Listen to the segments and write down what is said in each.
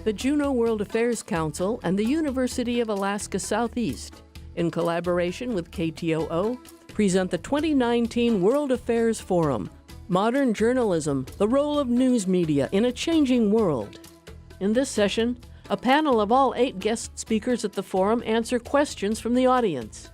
The Juneau World Affairs Council and the University of Alaska Southeast, in collaboration with KTOO, present the 2019 World Affairs Forum, Modern Journalism, the Role of News Media in a Changing World. In this session, a panel of all 8 guest speakers at the forum answer questions from the audience.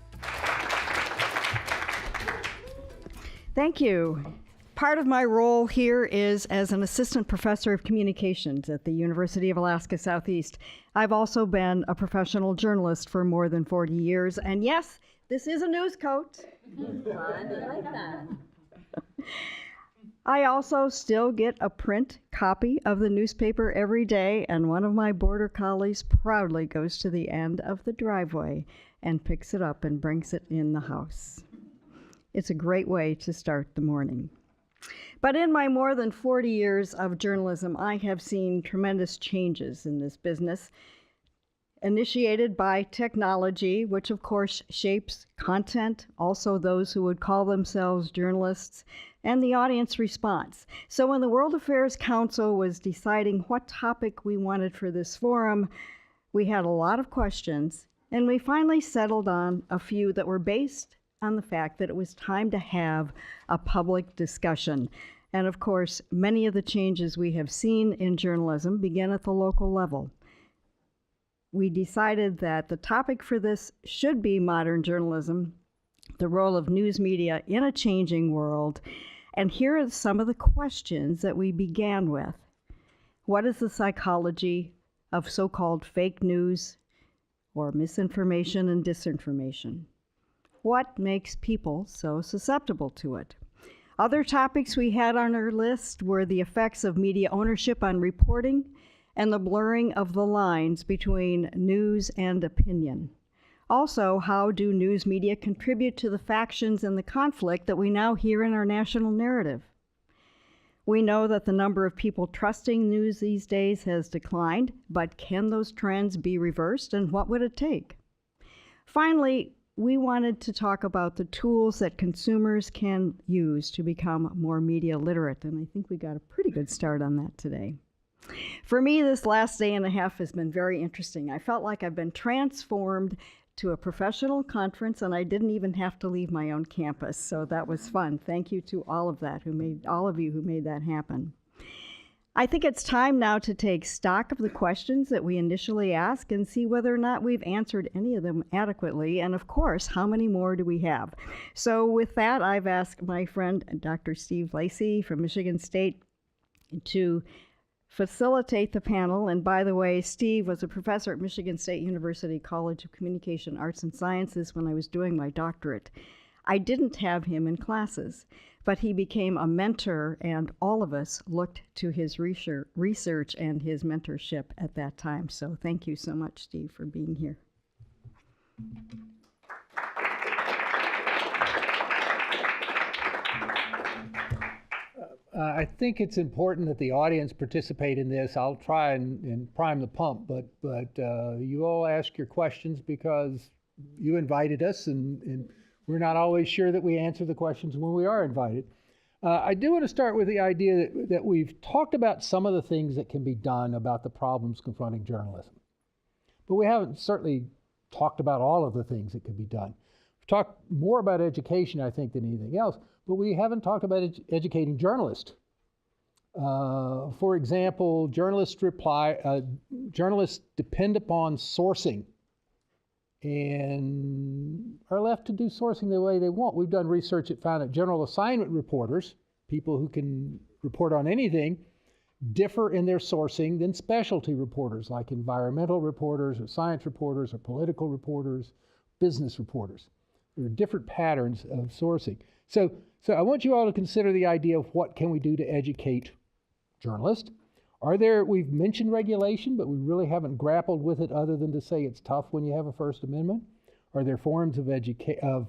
Thank you. Part of my role here is as an assistant professor of communications at the University of Alaska Southeast. I've also been a professional journalist for more than 40 years, and yes, this is a news coat. I like that. I also still get a print copy of the newspaper every day, and one of my border collies proudly goes to the end of the driveway and picks it up and brings it in the house. It's a great way to start the morning. But in my more than 40 years of journalism, I have seen tremendous changes in this business, initiated by technology, which of course shapes content, also those who would call themselves journalists, and the audience response. So when the World Affairs Council was deciding what topic we wanted for this forum, we had a lot of questions, and we finally settled on a few that were based on the fact that it was time to have a public discussion. And of course, many of the changes we have seen in journalism begin at the local level. We decided that the topic for this should be modern journalism, the role of news media in a changing world. And here are some of the questions that we began with. What is the psychology of so-called fake news or misinformation and disinformation? What makes people so susceptible to it? Other topics we had on our list were the effects of media ownership on reporting and the blurring of the lines between news and opinion. Also, how do news media contribute to the factions and the conflict that we now hear in our national narrative? We know that the number of people trusting news these days has declined, but can those trends be reversed, and what would it take? Finally, we wanted to talk about the tools that consumers can use to become more media literate, and I think we got a pretty good start on that today. For me, this last day and a half has been very interesting. I felt like I've been transformed to a professional conference, and I didn't even have to leave my own campus, so that was fun. Thank you to all of you who made that happen. I think it's time now to take stock of the questions that we initially asked and see whether or not we've answered any of them adequately, and of course, how many more do we have? So with that, I've asked my friend Dr. Steve Lacy from Michigan State to facilitate the panel. And by the way, Steve was a professor at Michigan State University College of Communication Arts and Sciences when I was doing my doctorate. I didn't have him in classes, but he became a mentor, and all of us looked to his research and his mentorship at that time. So thank you so much, Steve, for being here. I think it's important that the audience participate in this. I'll try and prime the pump, but you all ask your questions because you invited us, and we're not always sure that we answer the questions when we are invited. I do want to start with the idea that we've talked about some of the things that can be done about the problems confronting journalism, but we haven't certainly talked about all of the things that could be done. We've talked more about education, I think, than anything else, but we haven't talked about educating journalists. For example, journalists depend upon sourcing and are left to do sourcing the way they want. We've done research that found that general assignment reporters, people who can report on anything, differ in their sourcing than specialty reporters like environmental reporters or science reporters or political reporters, business reporters. There are different patterns of sourcing. So I want you all to consider the idea of what can we do to educate journalists. We've mentioned regulation, but we really haven't grappled with it other than to say it's tough when you have a First Amendment. Are there forms of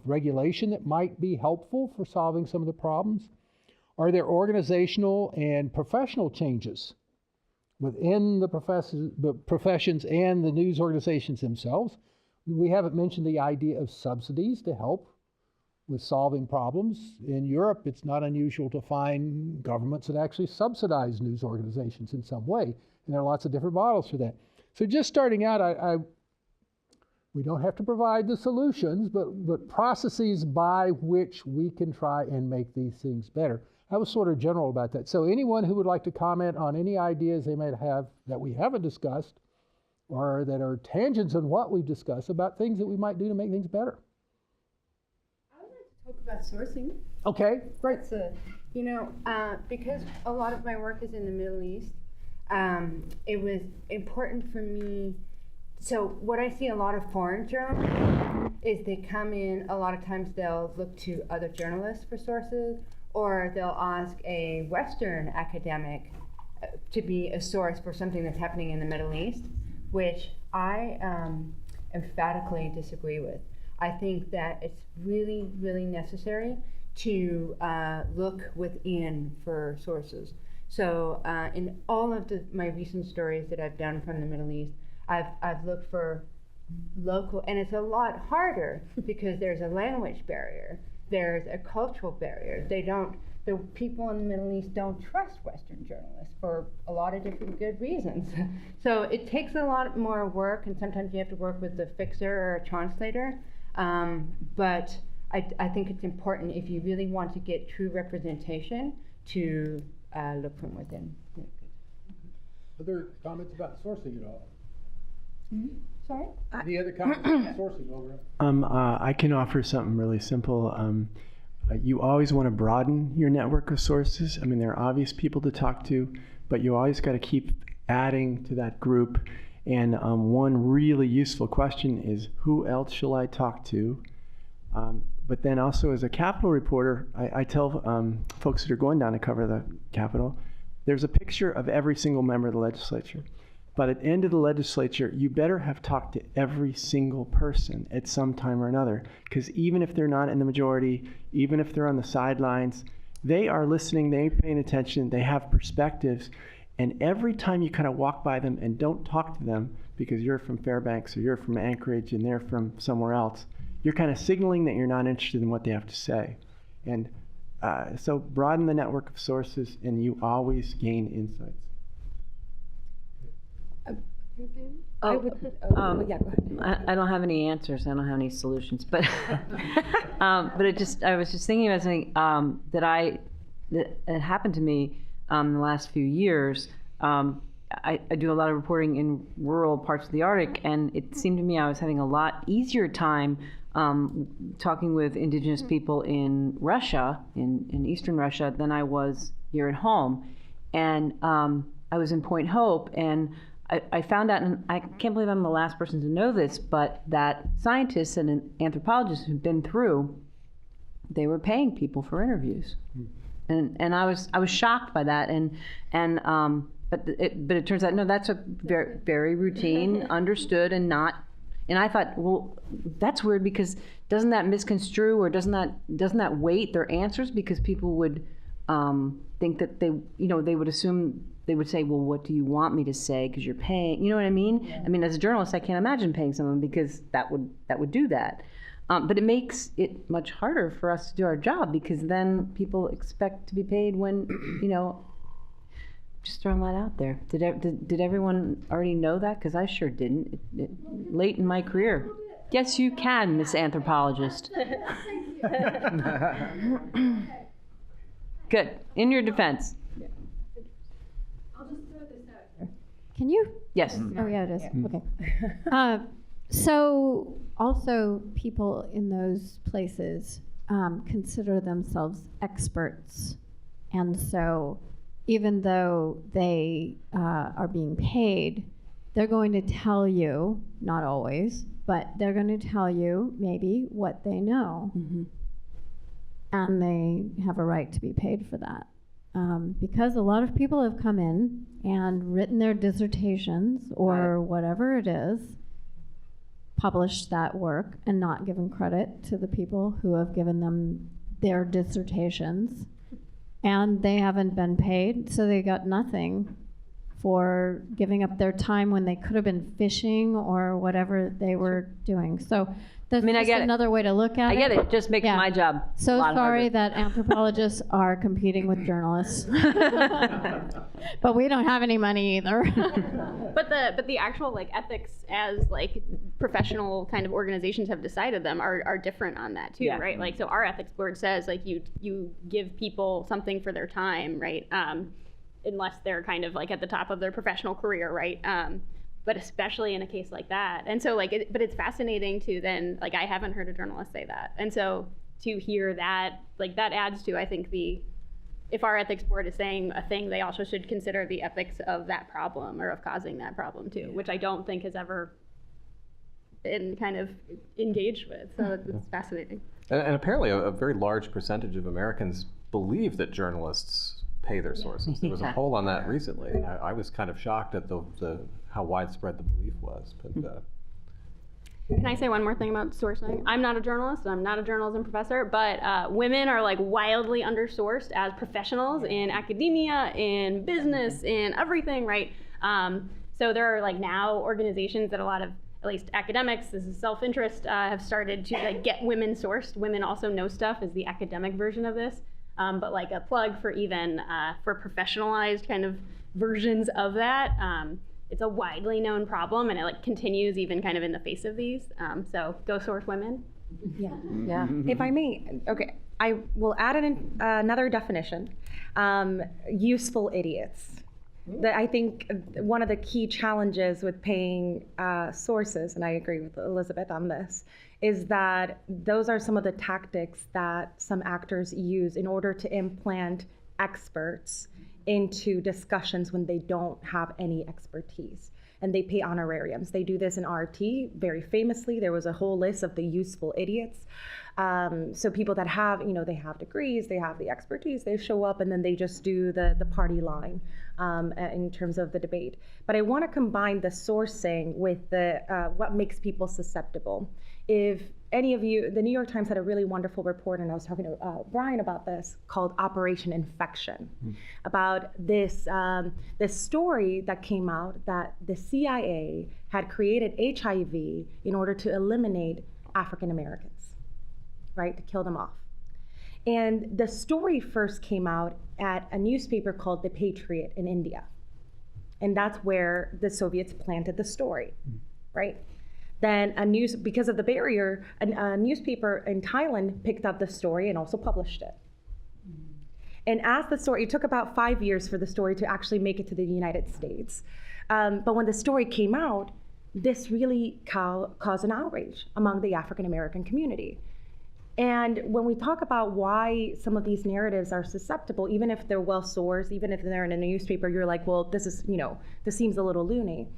regulation that might be helpful for solving some of the problems? Are there organizational and professional changes within the professions and the news organizations themselves? We haven't mentioned the idea of subsidies to help with solving problems. In Europe, it's not unusual to find governments that actually subsidize news organizations in some way And there are lots of different models for that. So just starting out, we don't have to provide the solutions, but processes by which we can try and make these things better. I was sort of general about that. So anyone who would like to comment on any ideas they might have that we haven't discussed, or that are tangents on what we've discussed about things that we might do to make things better. I would like to talk about sourcing. Okay, great. Because a lot of my work is in the Middle East, it was important for me. So what I see a lot of foreign journalists is they come in, a lot of times they'll look to other journalists for sources, or they'll ask a Western academic to be a source for something that's happening in the Middle East, which I emphatically disagree with. I think that it's really, really necessary to look within for sources. So in all of my recent stories that I've done from the Middle East, I've looked for local, and it's a lot harder because there's a language barrier, there's a cultural barrier. The people in the Middle East don't trust Western journalists for a lot of different good reasons. So it takes a lot more work, and sometimes you have to work with a fixer or a translator. But I think it's important, if you really want to get true representation, to look from within. Other comments about sourcing at all? Mm-hmm. Sorry? Any other comments about sourcing over? I can offer something really simple. You always want to broaden your network of sources. I mean, there are obvious people to talk to, but you always got to keep adding to that group. And one really useful question is, who else shall I talk to? But then also, as a Capitol reporter, I tell folks that are going down to cover the Capitol, there's a picture of every single member of the legislature. But at the end of the legislature, you better have talked to every single person at some time or another, because even if they're not in the majority, even if they're on the sidelines, they are listening, they're paying attention, they have perspectives. And every time you kind of walk by them and don't talk to them because you're from Fairbanks or you're from Anchorage and they're from somewhere else, you're kind of signaling that you're not interested in what they have to say. And so broaden the network of sources and you always gain insights. Yeah, go ahead. I don't have any answers. I don't have any solutions, but but I was just thinking about something that happened to me in the last few years. I do a lot of reporting in rural parts of the Arctic, and it seemed to me I was having a lot easier time talking with indigenous people in Russia, in eastern Russia, than I was here at home. And I was in Point Hope, and I found out, and I can't believe I'm the last person to know this, but that scientists and anthropologists who've been through, they were paying people for interviews, and I was shocked by that, but it turns out no, that's a very, very routine, understood, and not. And I thought, well, that's weird, because doesn't that misconstrue, or doesn't that weight their answers, because people would think that they would assume. They would say, well, what do you want me to say? Because you're paying, you know what I mean? Yeah. I mean, as a journalist, I can't imagine paying someone, because that would do that. But it makes it much harder for us to do our job, because then people expect to be paid when, just throwing that out there. Did everyone already know that? Because I sure didn't. Late in my career. Yes, you can, Miss Anthropologist. Good. In your defense. Can you? Yes. Oh, yeah, it is. Okay. So also people in those places consider themselves experts. And so even though they are being paid, they're going to tell you, not always, but they're going to tell you maybe what they know. Mm-hmm. And they have a right to be paid for that. Because a lot of people have come in and written their dissertations or whatever it is, published that work, and not given credit to the people who have given them their dissertations. And they haven't been paid, so they got nothing for giving up their time when they could have been fishing or whatever they were doing. So That's I mean, I just get it. another way to look at it. I get it. It just makes Yeah. my job So a lot sorry harder. that anthropologists are competing with journalists. But we don't have any money either. But the actual like ethics as like professional kind of organizations have decided them are different on that too, Yeah. right? Like so our ethics board says like you give people something for their time, right? Unless they're kind of like at the top of their professional career, right? But especially in a case like that. And so like, but it's fascinating to then, like I haven't heard a journalist say that. And so to hear that, like that adds to, I think if our ethics board is saying a thing, they also should consider the ethics of that problem or of causing that problem too, which I don't think has ever been kind of engaged with. So it's fascinating. And apparently a very large percentage of Americans believe that journalists pay their sources. There was a poll on that recently, and I was kind of shocked at the how widespread the belief was. But Can I say one more thing about sourcing? I'm not a journalist, I'm not a journalism professor, but women are like wildly undersourced as professionals in academia, in business, in everything, right? So there are like now organizations that a lot of, at least academics, this is self-interest, have started to like get women sourced. Women also know stuff is the academic version of this, but like a plug for even for professionalized kind of versions of that. It's a widely known problem, and it like continues even kind of in the face of these. So go source women. Yeah. If I may, okay, I will add another definition, useful idiots. I think one of the key challenges with paying sources, and I agree with Elizabeth on this, is that those are some of the tactics that some actors use in order to implant experts into discussions when they don't have any expertise. And they pay honorariums. They do this in RT very famously. There was a whole list of the useful idiots. So people that have, they have degrees, they have the expertise, they show up and then they just do the party line in terms of the debate. But I want to combine the sourcing with the what makes people susceptible. If any of you, the New York Times had a really wonderful report, and I was talking to Brian about this, called Operation Infection, about this this story that came out that the CIA had created HIV in order to eliminate African Americans, right, to kill them off. And the story first came out at a newspaper called The Patriot in India. And that's where the Soviets planted the story, right? Then because of the barrier, a newspaper in Thailand picked up the story and also published it. And as the story, it took about 5 years for the story to actually make it to the United States. But when the story came out, this really caused an outrage among the African American community. And when we talk about why some of these narratives are susceptible, even if they're well sourced, even if they're in a newspaper, you're like, well, this seems a little loony.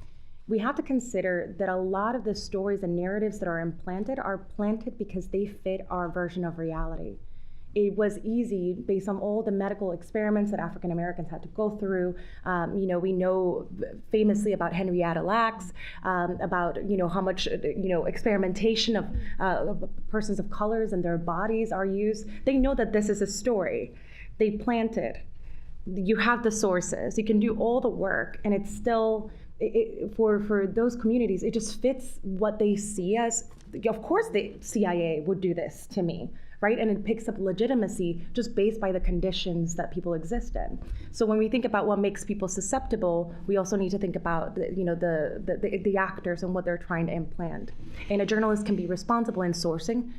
We have to consider that a lot of the stories and narratives that are planted because they fit our version of reality. It was easy based on all the medical experiments that African Americans had to go through. We know famously about Henrietta Lacks, about how much experimentation of persons of colors and their bodies are used. They know that this is a story. They planted. You have the sources. You can do all the work, and it's still. For those communities, it just fits what they see as, of course the CIA would do this to me, right? And it picks up legitimacy just based by the conditions that people exist in. So when we think about what makes people susceptible, we also need to think about the actors and what they're trying to implant. And a journalist can be responsible in sourcing,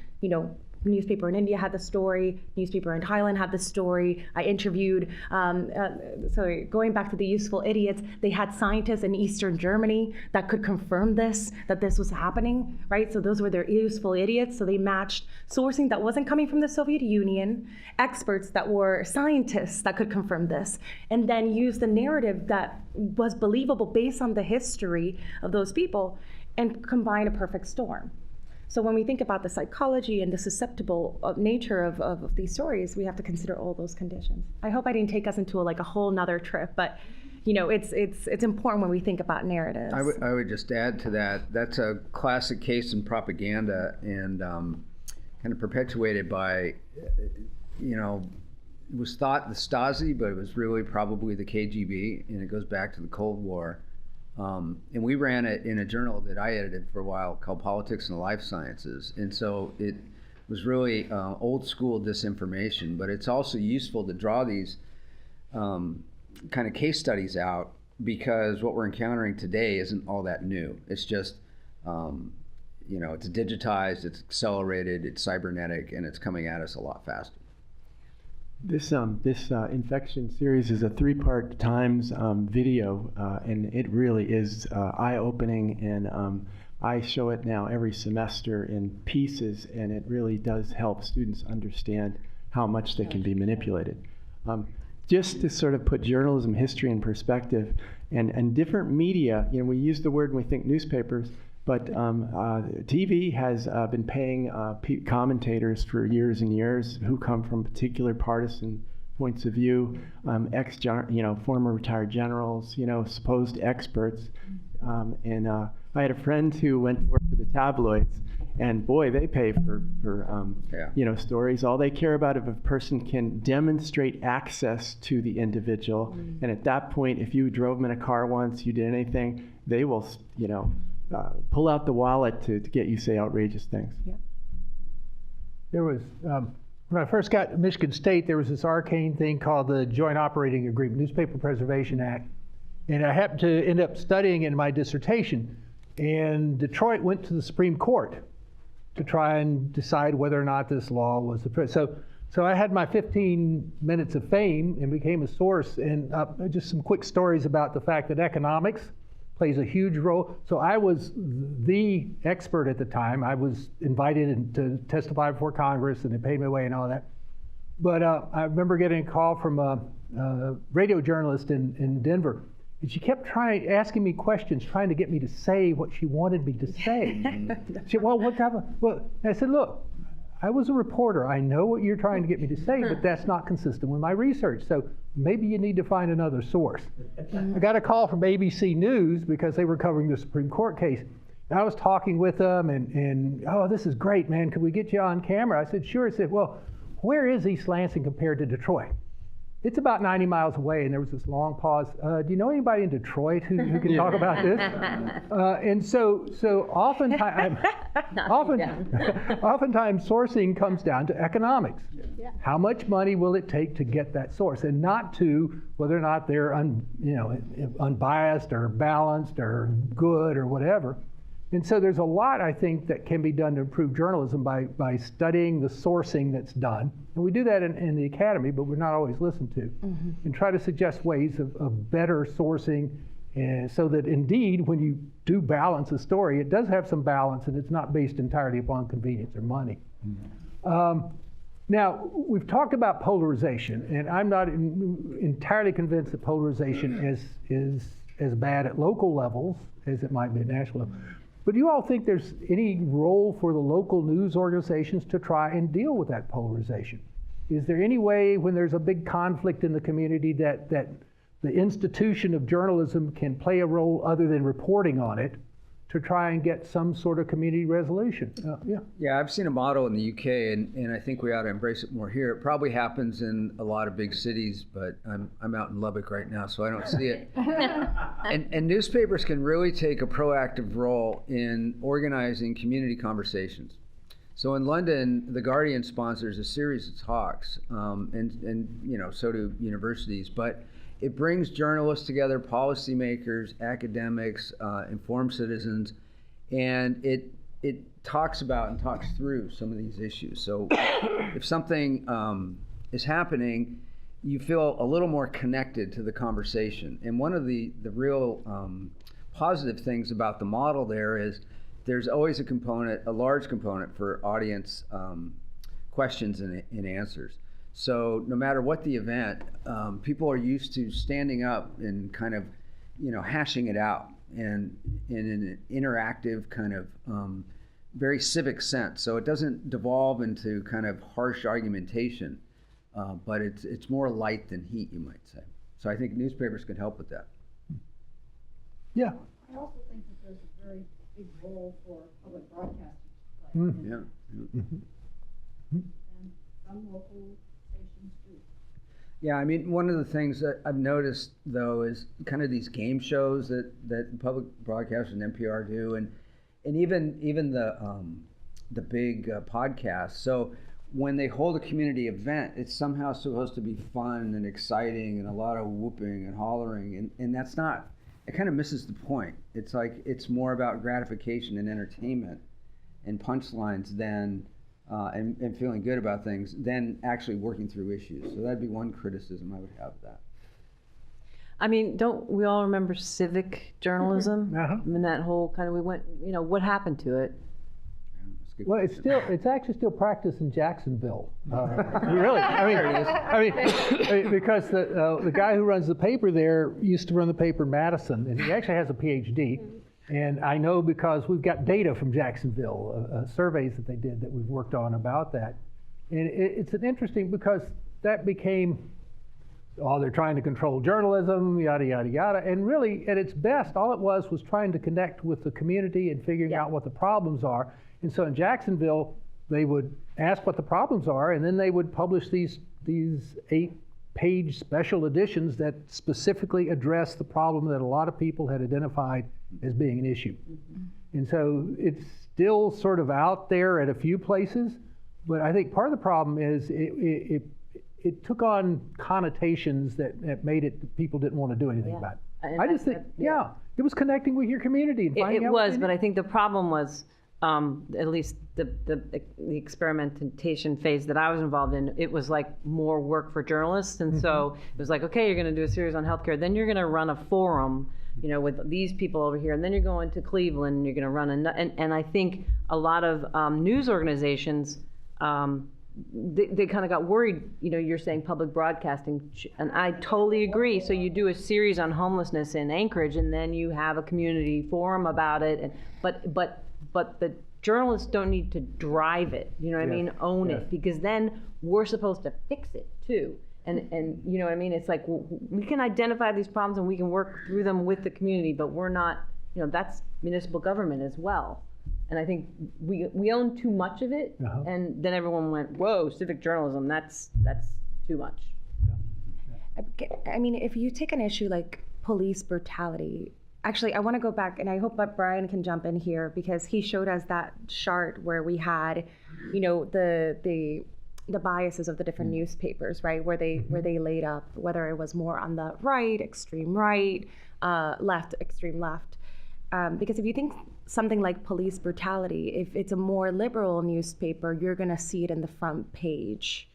newspaper in India had the story, newspaper in Thailand had the story. I interviewed, going back to the useful idiots, they had scientists in Eastern Germany that could confirm that this was happening, right? So those were their useful idiots. So they matched sourcing that wasn't coming from the Soviet Union, experts that were scientists that could confirm this, and then use the narrative that was believable based on the history of those people and combine a perfect storm. So when we think about the psychology and the susceptible nature of these stories, we have to consider all those conditions. I hope I didn't take us into a whole nother trip, but it's important when we think about narratives. I would just add to that. That's a classic case in propaganda, and kind of perpetuated by, it was thought the Stasi, but it was really probably the KGB, and it goes back to the Cold War. And we ran it in a journal that I edited for a while called Politics and Life Sciences. And so it was really old school disinformation, but it's also useful to draw these kind of case studies out, because what we're encountering today isn't all that new. It's just, it's digitized, it's accelerated, it's cybernetic, and it's coming at us a lot faster. This infection series is a 3-part Times video, and it really is eye-opening, and I show it now every semester in pieces, and it really does help students understand how much they can be manipulated. Just to sort of put journalism history in perspective, and different media, we use the word when we think newspapers, but TV has been paying commentators for years and years who come from particular partisan points of view, former retired generals, supposed experts. And I had a friend who went to work for the tabloids, and boy, they pay for stories. All they care about if a person can demonstrate access to the individual, and at that point, if you drove them in a car once, you did anything, they will, pull out the wallet to get you say outrageous things. Yeah. There was, when I first got to Michigan State, there was this arcane thing called the Joint Operating Agreement, Newspaper Preservation Act. And I happened to end up studying in my dissertation. And Detroit went to the Supreme Court to try and decide whether or not this law was so I had my 15 minutes of fame and became a source. And just some quick stories about the fact that economics plays a huge role. So I was the expert at the time. I was invited to testify before Congress, and they paid my way and all that. But I remember getting a call from a radio journalist in Denver, and she kept asking me questions, trying to get me to say what she wanted me to say. She said, well, what type of, well, and I said, look, I was a reporter. I know what you're trying to get me to say, but that's not consistent with my research. So maybe you need to find another source. I got a call from ABC News because they were covering the Supreme Court case. And I was talking with them, and oh, this is great, man. Could we get you on camera? I said, sure. I said, well, where is East Lansing compared to Detroit? It's about 90 miles away, and there was this long pause. Do you know anybody in Detroit who can talk about this? And so oftentimes sourcing comes down to economics. Yeah. How much money will it take to get that source, and not to whether or not they're unbiased or balanced or good or whatever. And so there's a lot, I think, that can be done to improve journalism by studying the sourcing that's done. And we do that in the academy, but we're not always listened to. Mm-hmm. And try to suggest ways of better sourcing, and so that indeed, when you do balance a story, it does have some balance, and it's not based entirely upon convenience or money. Mm-hmm. Now, we've talked about polarization, and I'm not entirely convinced that polarization is as bad at local levels as it might be at national level. But do you all think there's any role for the local news organizations to try and deal with that polarization? Is there any way, when there's a big conflict in the community, that the institution of journalism can play a role other than reporting on it to try and get some sort of community resolution? Yeah, I've seen a model in the UK, and I think we ought to embrace it more here. It probably happens in a lot of big cities, but I'm out in Lubbock right now, so I don't see it. And newspapers can really take a proactive role in organizing community conversations. So in London, The Guardian sponsors a series of talks, and so do universities, but it brings journalists together, policymakers, academics, informed citizens, and it talks about and talks through some of these issues. So if something is happening, you feel a little more connected to the conversation. And one of the real positive things about the model there is there's always a large component for audience questions and answers. So no matter what the event, people are used to standing up and kind of, hashing it out and in an interactive kind of very civic sense. So it doesn't devolve into kind of harsh argumentation, but it's more light than heat, you might say. So I think newspapers can help with that. Yeah. I also think that there's a very big role for public broadcasting to play. Mm. Yeah. And some local stations do. Yeah, I mean, one of the things that I've noticed, though, is kind of these game shows that public broadcasters and NPR do, and even the big podcasts. So when they hold a community event, it's somehow supposed to be fun and exciting and a lot of whooping and hollering, and that's not. It kind of misses the point. It's like it's more about gratification and entertainment and punchlines than and feeling good about things than actually working through issues. So that'd be one criticism I would have of that. I mean, don't we all remember civic journalism? Uh-huh. I mean, that whole kind of, we went, what happened to it? Well, it's actually still practiced in Jacksonville. Really, I mean, because the guy who runs the paper there used to run the paper in Madison, and he actually has a PhD. And I know because we've got data from Jacksonville, surveys that they did that we've worked on about that. And it's an interesting, because that became, they're trying to control journalism, yada, yada, yada. And really, at its best, all it was trying to connect with the community and figuring out what the problems are. And so in Jacksonville, they would ask what the problems are, and then they would publish these 8-page special editions that specifically address the problem that a lot of people had identified as being an issue. And so it's still sort of out there at a few places, but I think part of the problem is it took on connotations that made it people didn't want to do anything about it. I just think, it was connecting with your community and finding out. It was, but I think the problem was, at least the experimentation phase that I was involved in, it was like more work for journalists. And so it was like, okay, you're going to do a series on healthcare, then you're going to run a forum, with these people over here, and then you're going to Cleveland and you're going to run and I think a lot of news organizations, they kind of got worried. You're saying public broadcasting, and I totally agree. So you do a series on homelessness in Anchorage, and then you have a community forum about it, but the journalists don't need to drive it, own it, because then we're supposed to fix it too. And you know what I mean? It's like, we can identify these problems and we can work through them with the community, but we're not, that's municipal government as well. And I think we own too much of it, and then everyone went, whoa, civic journalism, that's too much. I mean, if you take an issue like police brutality, actually, I want to go back, and I hope that Brian can jump in here, because he showed us that chart where we had, the biases of the different newspapers, right? Where they laid up whether it was more on the right, extreme right, left, extreme left. Because if you think something like police brutality, if it's a more liberal newspaper, you're going to see it in the front page.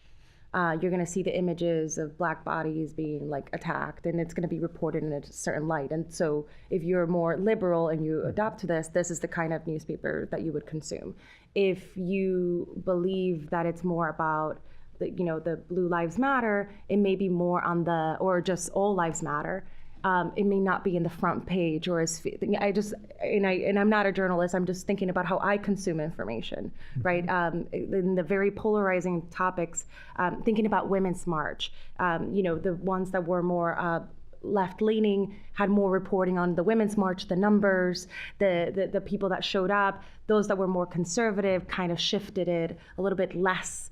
You're going to see the images of Black bodies being attacked, and it's going to be reported in a certain light. And so if you're more liberal and you adopt to this is the kind of newspaper that you would consume. If you believe that it's more about the Blue Lives Matter, it may be more on or just All Lives Matter. It may not be in the front page, or as I'm not a journalist. I'm just thinking about how I consume information, right? In the very polarizing topics, thinking about Women's March, the ones that were more left-leaning had more reporting on the Women's March, the numbers, the people that showed up. Those that were more conservative kind of shifted it a little bit less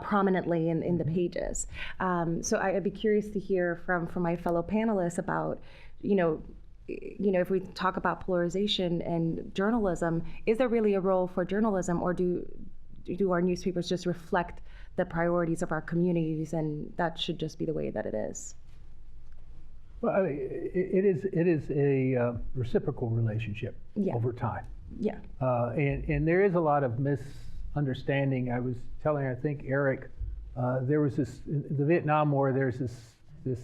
prominently in the pages. So I'd be curious to hear from my fellow panelists about, if we talk about polarization and journalism, is there really a role for journalism, or do our newspapers just reflect the priorities of our communities, and that should just be the way that it is? Well, I mean, it is a reciprocal relationship over time. Yeah. And there is a lot of misunderstanding. I was telling, I think, Eric, there was this, in the Vietnam War, there's this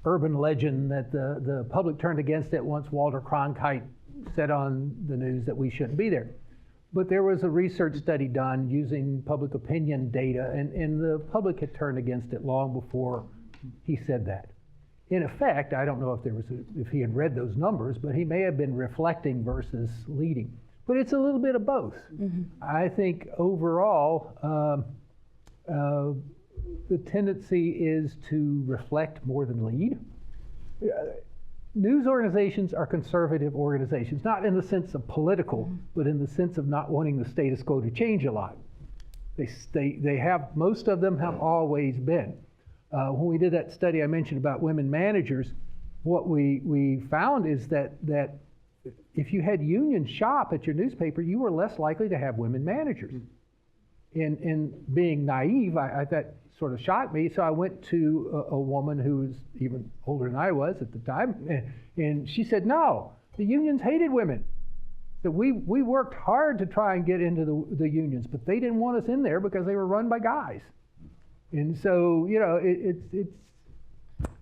urban legend that the public turned against it once Walter Cronkite said on the news that we shouldn't be there. But there was a research study done using public opinion data, and the public had turned against it long before he said that. In effect, I don't know if he had read those numbers, but he may have been reflecting versus leading. But it's a little bit of both. I think overall, the tendency is to reflect more than lead. News organizations are conservative organizations, not in the sense of political, but in the sense of not wanting the status quo to change a lot. They have, most of them have always been. when we did that study I mentioned about women managers, what we found is that if you had union shop at your newspaper, you were less likely to have women managers. In being naive, that sort of shocked me. So I went to a woman who was even older than I was at the time, and she said, no, the unions hated women. So we worked hard to try and get into the unions, but they didn't want us in there because they were run by guys. And so, you know, it's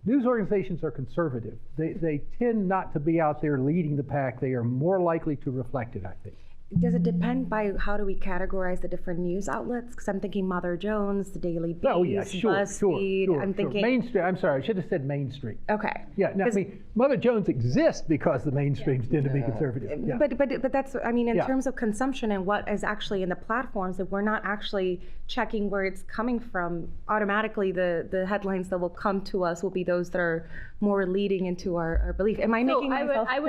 news organizations are conservative. They tend not to be out there leading the pack. They are more likely to reflect it, I think. Does it depend by how do we categorize the different news outlets? Because I'm thinking Mother Jones, the Daily Beast, oh yeah, BuzzFeed. Sure. I'm thinking mainstream. I'm sorry, I should have said mainstream. Okay. Yeah, no, I mean, Mother Jones exists because the mainstreams tend to be conservative. Yeah. But that's, I mean, in Yeah. terms of consumption and what is actually in the platforms, if we're not actually checking where it's coming from, automatically the headlines that will come to us will be those that are more leading into our belief. Am I making myself? I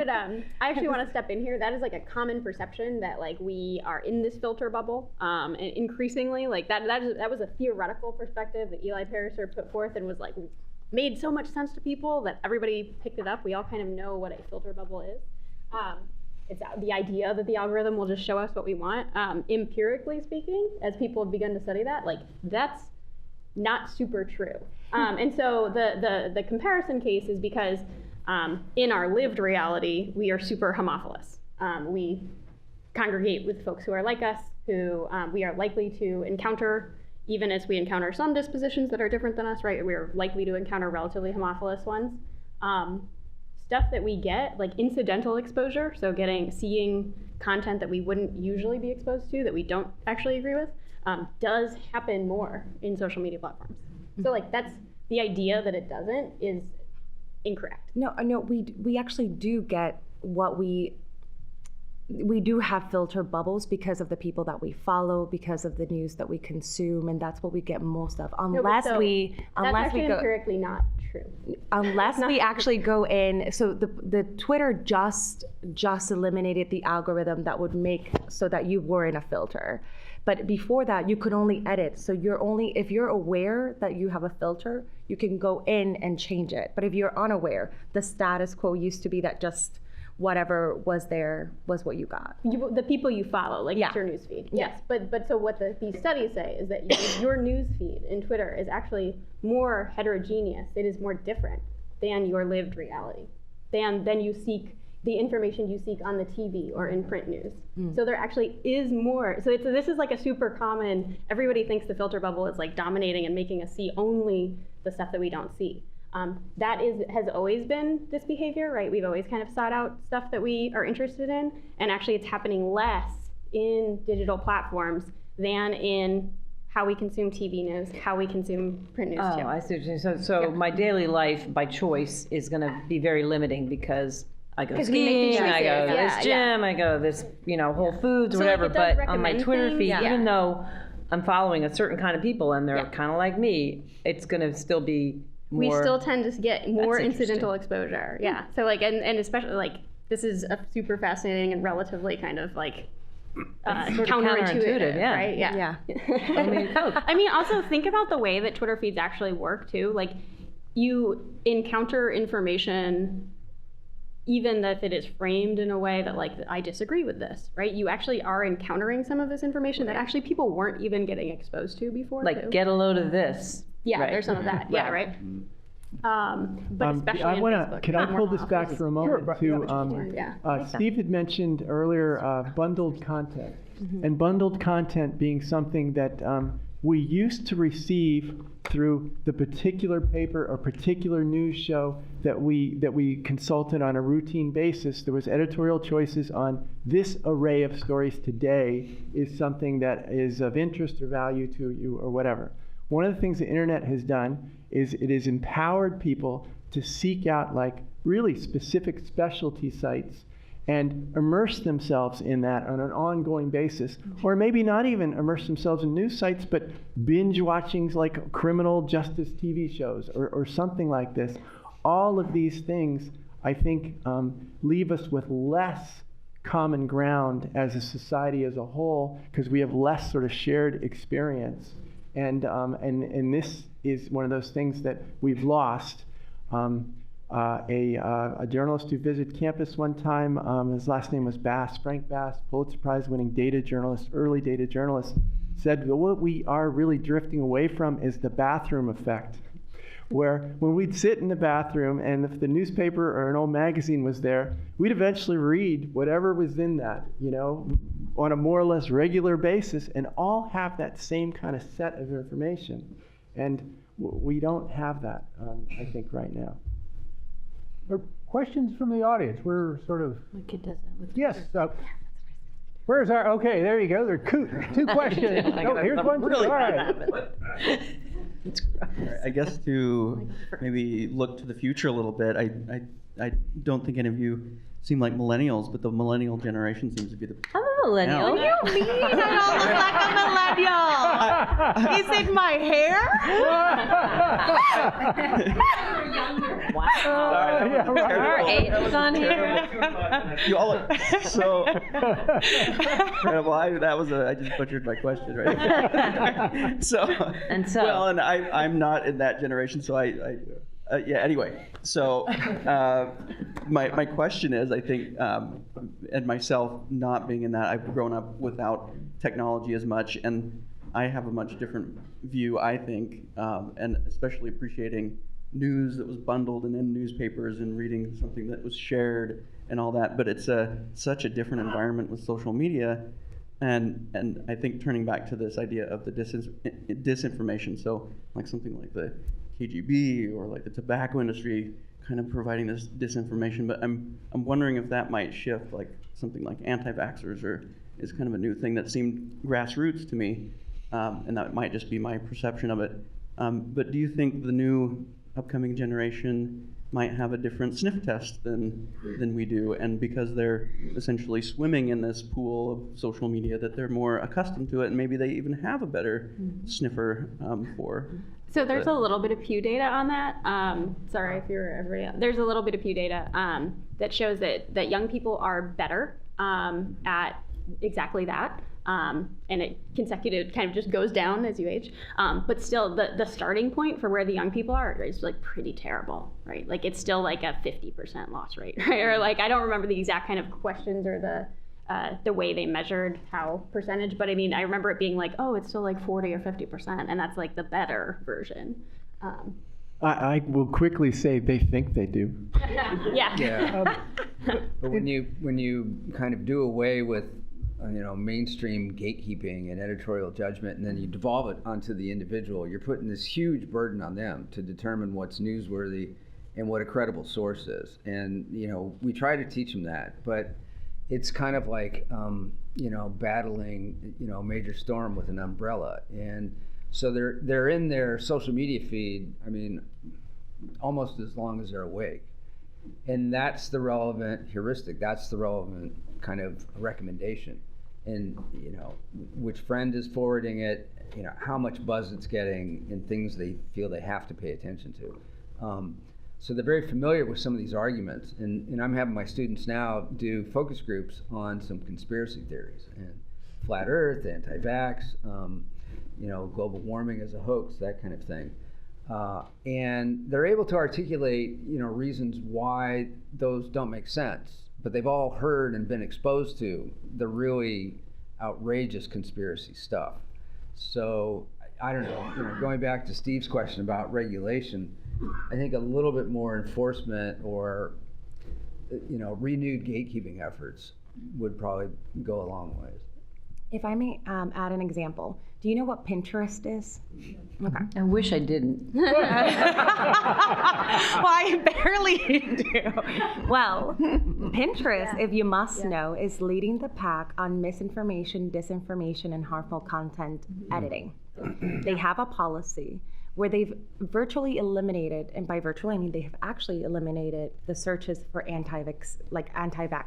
actually want to step in here. That is like a common perception that like we are in this filter bubble, and increasingly like that was a theoretical perspective that Eli Pariser put forth and was like made so much sense to people that everybody picked it up. We all kind of know what a filter bubble is. It's the idea that the algorithm will just show us what we want. Empirically speaking, as people have begun to study that, like that's not super true. And so the comparison case is because in our lived reality, we are super homophilous. We congregate with folks who are like us, who we are likely to encounter, even as we encounter some dispositions that are different than us, right? We're likely to encounter relatively homophilous ones. Stuff that we get, like incidental exposure, so seeing content that we wouldn't usually be exposed to, that we don't actually agree with, does happen more in social media platforms. So like that's the idea that it doesn't is incorrect. No, we actually do get what we do have filter bubbles because of the people that we follow, because of the news that we consume, and that's what we get most of. That's actually empirically not true. Unless we actually go in, so the Twitter just eliminated the algorithm that would make so that you were in a filter. But before that, you could only edit. So if you're aware that you have a filter, you can go in and change it. But if you're unaware, the status quo used to be that just whatever was there was what you got. The people you follow, like it's your news feed. Yes, but so what these studies say is that your news feed in Twitter is actually more heterogeneous. It is more different than your lived reality. Than you seek the information you seek on the TV or in print news. So there actually is more. So this is like a super common, everybody thinks the filter bubble is like dominating and making us see only the stuff that we don't see. That has always been this behavior, right? We've always kind of sought out stuff that we are interested in, and actually it's happening less in digital platforms than in how we consume TV news, how we consume print news too. Oh, I see what you're saying. So my daily life by choice is going to be very limiting because I go skiing, I go to this gym, I go to this, Whole Foods or whatever, but on my Twitter feed, even though I'm following a certain kind of people and they're kind of like me, it's going to still be more. We still tend to get more incidental exposure. Yeah. So like, and especially like, this is a super fascinating and relatively kind of like counterintuitive, right? Yeah. I mean, also think about the way that Twitter feeds actually work too. Like you encounter information even if it is framed in a way that like, I disagree with this, right? You actually are encountering some of this information that actually people weren't even getting exposed to before. Like, get a load of this. Yeah, right. There's some of that. Yeah, right. But especially Facebook. Can I pull this back for a moment to Steve had mentioned earlier bundled content, and bundled content being something that we used to receive through the particular paper or particular news show that we consulted on a routine basis. There was editorial choices on this array of stories today is something that is of interest or value to you or whatever. One of the things the internet has done is it has empowered people to seek out like really specific specialty sites and immerse themselves in that on an ongoing basis, or maybe not even immerse themselves in news sites, but binge watchings like criminal justice TV shows or something like this. All of these things, I think, leave us with less common ground as a society as a whole because we have less sort of shared experience. And this is one of those things that we've lost. A journalist who visited campus one time, his last name was Bass, Frank Bass, Pulitzer Prize winning data journalist, early data journalist, said what we are really drifting away from is the bathroom effect, where when we'd sit in the bathroom and if the newspaper or an old magazine was there, we'd eventually read whatever was in that, on a more or less regular basis, and all have that same kind of set of information. And we don't have that, I think, right now. Questions from the audience? We're sort of... My kid does that with Yes. Where's our... Okay, there you go. There are two questions. Oh, here's one. Really all right. I guess to maybe look to the future a little bit, I don't think any of you seem like millennials, but the millennial generation seems to be the... I'm a millennial. What do you mean I don't look like a millennial? Is it my hair? Wow. Are our ages on here? You all look so incredible. I just butchered my question, right? Well, and I'm not in that generation, so yeah, anyway, so my question is, I think, and myself not being in that, I've grown up without technology as much, and I have a much different view, I think, and especially appreciating news that was bundled and in newspapers and reading something that was shared and all that, but it's such a different environment with social media, and I think turning back to this idea of the disinformation, so like something like the KGB or like the tobacco industry kind of providing this disinformation, but I'm wondering if that might shift, like something like anti-vaxxers or is kind of a new thing that seemed grassroots to me, and that might just be my perception of it. But do you think the new upcoming generation might have a different sniff test than we do, and because they're essentially swimming in this pool of social media that they're more accustomed to it, and maybe they even have a better sniffer for... So there's a little bit of Pew data on that. Sorry if you're there's a little bit of Pew data that shows that young people are better at exactly that. And it consecutive kind of just goes down as you age. But still, the starting point for where the young people are is like pretty terrible, right? Like it's still like a 50% loss rate, right? Or like, I don't remember the exact kind of questions or the way they measured how percentage, but I mean, I remember it being like, oh, it's still like 40 or 50%, and that's like the better version. I will quickly say they think they do. Yeah. But when you kind of do away with mainstream gatekeeping and editorial judgment, and then you devolve it onto the individual, you're putting this huge burden on them to determine what's newsworthy and what a credible source is. And we try to teach them that, but it's kind of like battling a major storm with an umbrella. And so they're in their social media feed, I mean, almost as long as they're awake. And that's the relevant heuristic. That's the relevant kind of recommendation. And which friend is forwarding it, how much buzz it's getting, and things they feel they have to pay attention to. So they're very familiar with some of these arguments, and I'm having my students now do focus groups on some conspiracy theories and flat Earth, anti-vax, global warming as a hoax, that kind of thing. And they're able to articulate, reasons why those don't make sense, but they've all heard and been exposed to the really outrageous conspiracy stuff. So I don't know, going back to Steve's question about regulation, I think a little bit more enforcement or renewed gatekeeping efforts would probably go a long ways. If I may add an example, do you know what Pinterest is? Okay. I wish I didn't. Well, I barely do. Well, Pinterest, if you must know, is leading the pack on misinformation, disinformation, and harmful content editing. They have a policy where they've virtually eliminated, and by virtually I mean they have actually eliminated the searches for anti-vax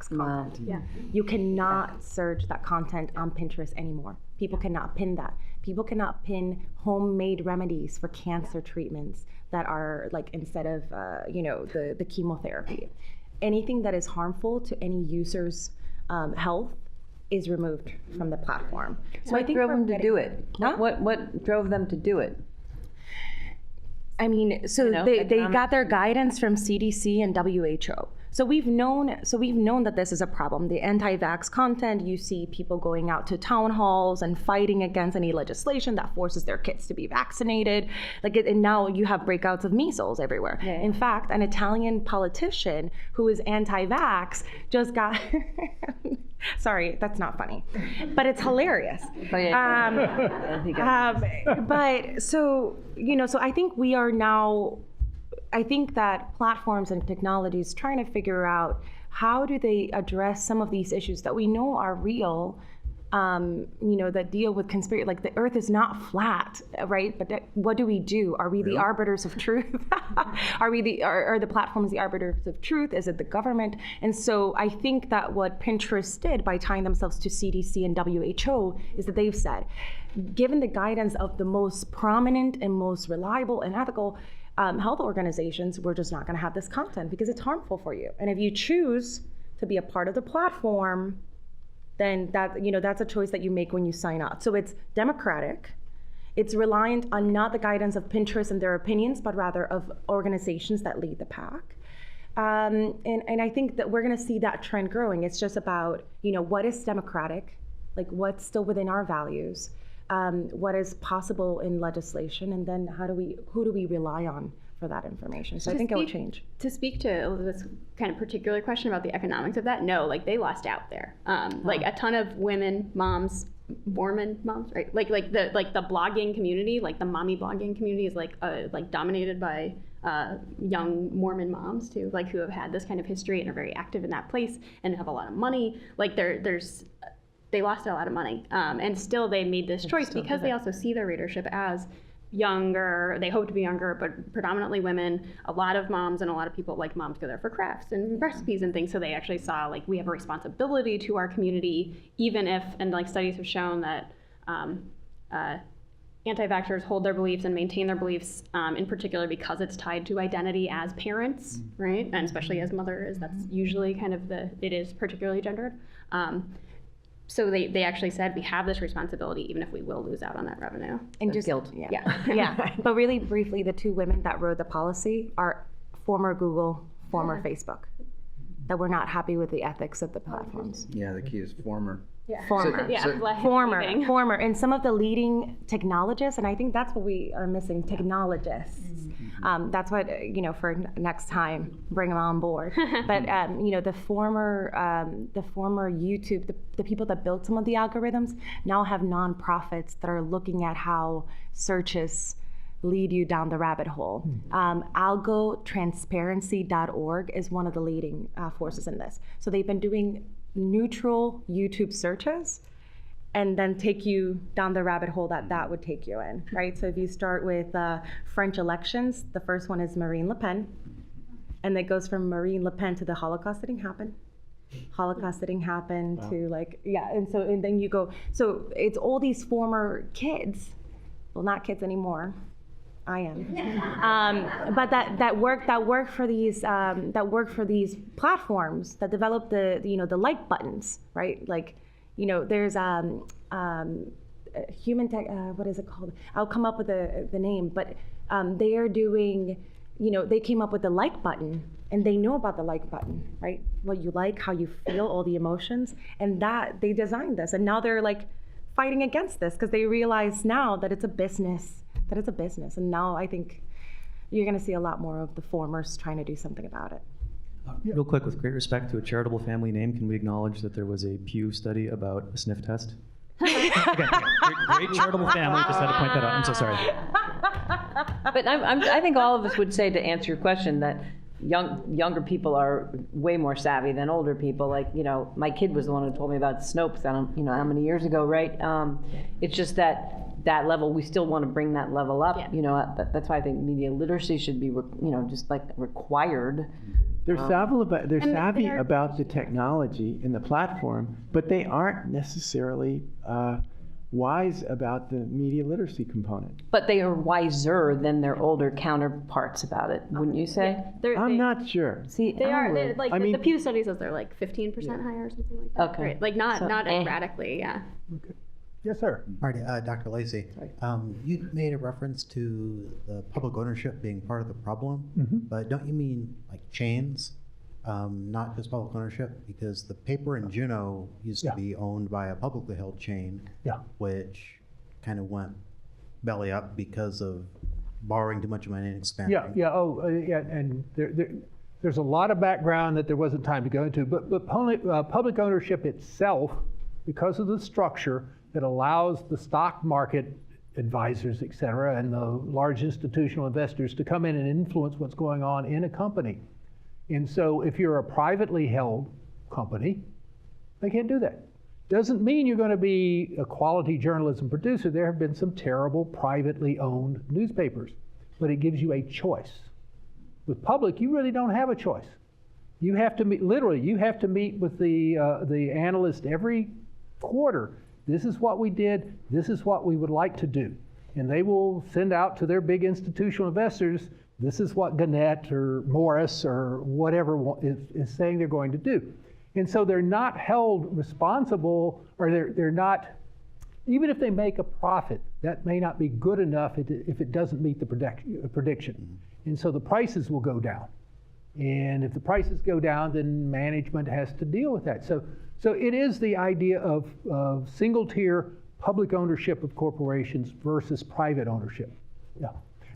content. Yeah. You cannot search that content on Pinterest anymore. People cannot pin that. People cannot pin homemade remedies for cancer treatments that are like instead of the chemotherapy. Anything that is harmful to any user's health is removed from the platform. So What I think drove we're them to getting- do it? Huh? What drove them to do it? I mean, so You know, they economic- got their guidance from CDC and WHO. So we've known that this is a problem. The anti-vax content, you see people going out to town halls and fighting against any legislation that forces their kids to be vaccinated. And now you have breakouts of measles everywhere. Yeah. In fact, an Italian politician who is anti-vax just got. Sorry, that's not funny, but it's hilarious. But so I think we are now. I think that platforms and technologies trying to figure out how do they address some of these issues that we know are real, that deal with conspiracy, like the earth is not flat, right? But what do we do? Are we the arbiters of truth? Are the platforms the arbiters of truth? Is it the government? And so I think that what Pinterest did by tying themselves to CDC and WHO is that they've said, given the guidance of the most prominent and most reliable and ethical health organizations, we're just not going to have this content because it's harmful for you. And if you choose to be a part of the platform, then that's a choice that you make when you sign up. So it's democratic. It's reliant on not the guidance of Pinterest and their opinions, but rather of organizations that lead the pack. And I think that we're going to see that trend growing. It's just about what is democratic, like what's still within our values. What is possible in legislation, and then who do we rely on for that information? So I think it will change. To speak to Elizabeth's kind of particular question about the economics of that, no, they lost out there. Like a ton of women, moms, Mormon moms, right? Like the blogging community, like the mommy blogging community is like dominated by young Mormon moms too, like who have had this kind of history and are very active in that place and have a lot of money. Like they lost a lot of money, and still they made this choice because they also see their readership as younger. They hope to be younger, but predominantly women. A lot of moms and a lot of people, like moms, go there for crafts and recipes and things. So they actually saw like we have a responsibility to our community, even if, and like studies have shown that anti-vaxxers hold their beliefs and maintain their beliefs, in particular because it's tied to identity as parents, right? And especially as mothers, that's usually kind of it is particularly gendered. So they actually said we have this responsibility even if we will lose out on that revenue. And just guilt. Yeah. But really briefly, the two women that wrote the policy are former Google, former Facebook, that were not happy with the ethics of the platforms. Yeah, the key is former. Yeah. Former. And some of the leading technologists, and I think that's what we are missing, technologists. That's what, for next time, bring them on board. But, the former YouTube, the people that built some of the algorithms now have nonprofits that are looking at how searches lead you down the rabbit hole. Algotransparency.org is one of the leading forces in this. So they've been doing neutral YouTube searches and then take you down the rabbit hole that would take you in, right? So if you start with French elections, the first one is Marine Le Pen, and it goes from Marine Le Pen to the Holocaust didn't happen. Holocaust didn't happen to and then you go, so it's all these former kids, well, not kids anymore, I am, but that work for these platforms that develop the like buttons, right? Like, there's human tech. What is it called? I'll come up with the name, but they are doing, they came up with the like button, and they know about the like button, right? What you like, how you feel, all the emotions, and that they designed this, and now they're like fighting against this because they realize now that it's a business. And now I think you're going to see a lot more of the formers trying to do something about it. Real quick, with great respect to a charitable family name, can we acknowledge that there was a Pew study about a sniff test? Again, great charitable family, just had to point that out. I'm so sorry. But I think all of us would say, to answer your question, that younger people are way more savvy than older people. Like, my kid was the one who told me about Snopes, how many years ago, right? It's just that level, we still want to bring that level up. That's why I think media literacy should be, just like required. They're savvy about the technology in the platform, but they aren't necessarily wise about the media literacy component. But they are wiser than their older counterparts about it, wouldn't you say? I'm not sure. See, They are. They're, like I mean- the Pew Study says they're like 15% higher or something like that. Okay. Right. Like not So, radically. Yeah. Yes, sir. Marty, Dr. Lacy, you made a reference to the public ownership being part of the problem, but don't you mean like chains, not just public ownership? Because the paper in Juneau used to be owned by a publicly held chain, which kind of went belly up because of borrowing too much money and expanding. And there's a lot of background that there wasn't time to go into, but public ownership itself, because of the structure that allows the stock market advisors, et cetera, and the large institutional investors to come in and influence what's going on in a company. And so if you're a privately held company, they can't do that. Doesn't mean you're going to be a quality journalism producer. There have been some terrible privately owned newspapers, but it gives you a choice. With public, you really don't have a choice. You have to meet, literally, you have to meet with the analyst every quarter. This is what we did. This is what we would like to do. And they will send out to their big institutional investors, this is what Gannett or Morris or whatever is saying they're going to do. And so they're not held responsible, or they're not, even if they make a profit, that may not be good enough if it doesn't meet the prediction. And so the prices will go down. And if the prices go down, then management has to deal with that. So it is the idea of single-tier public ownership of corporations versus private ownership.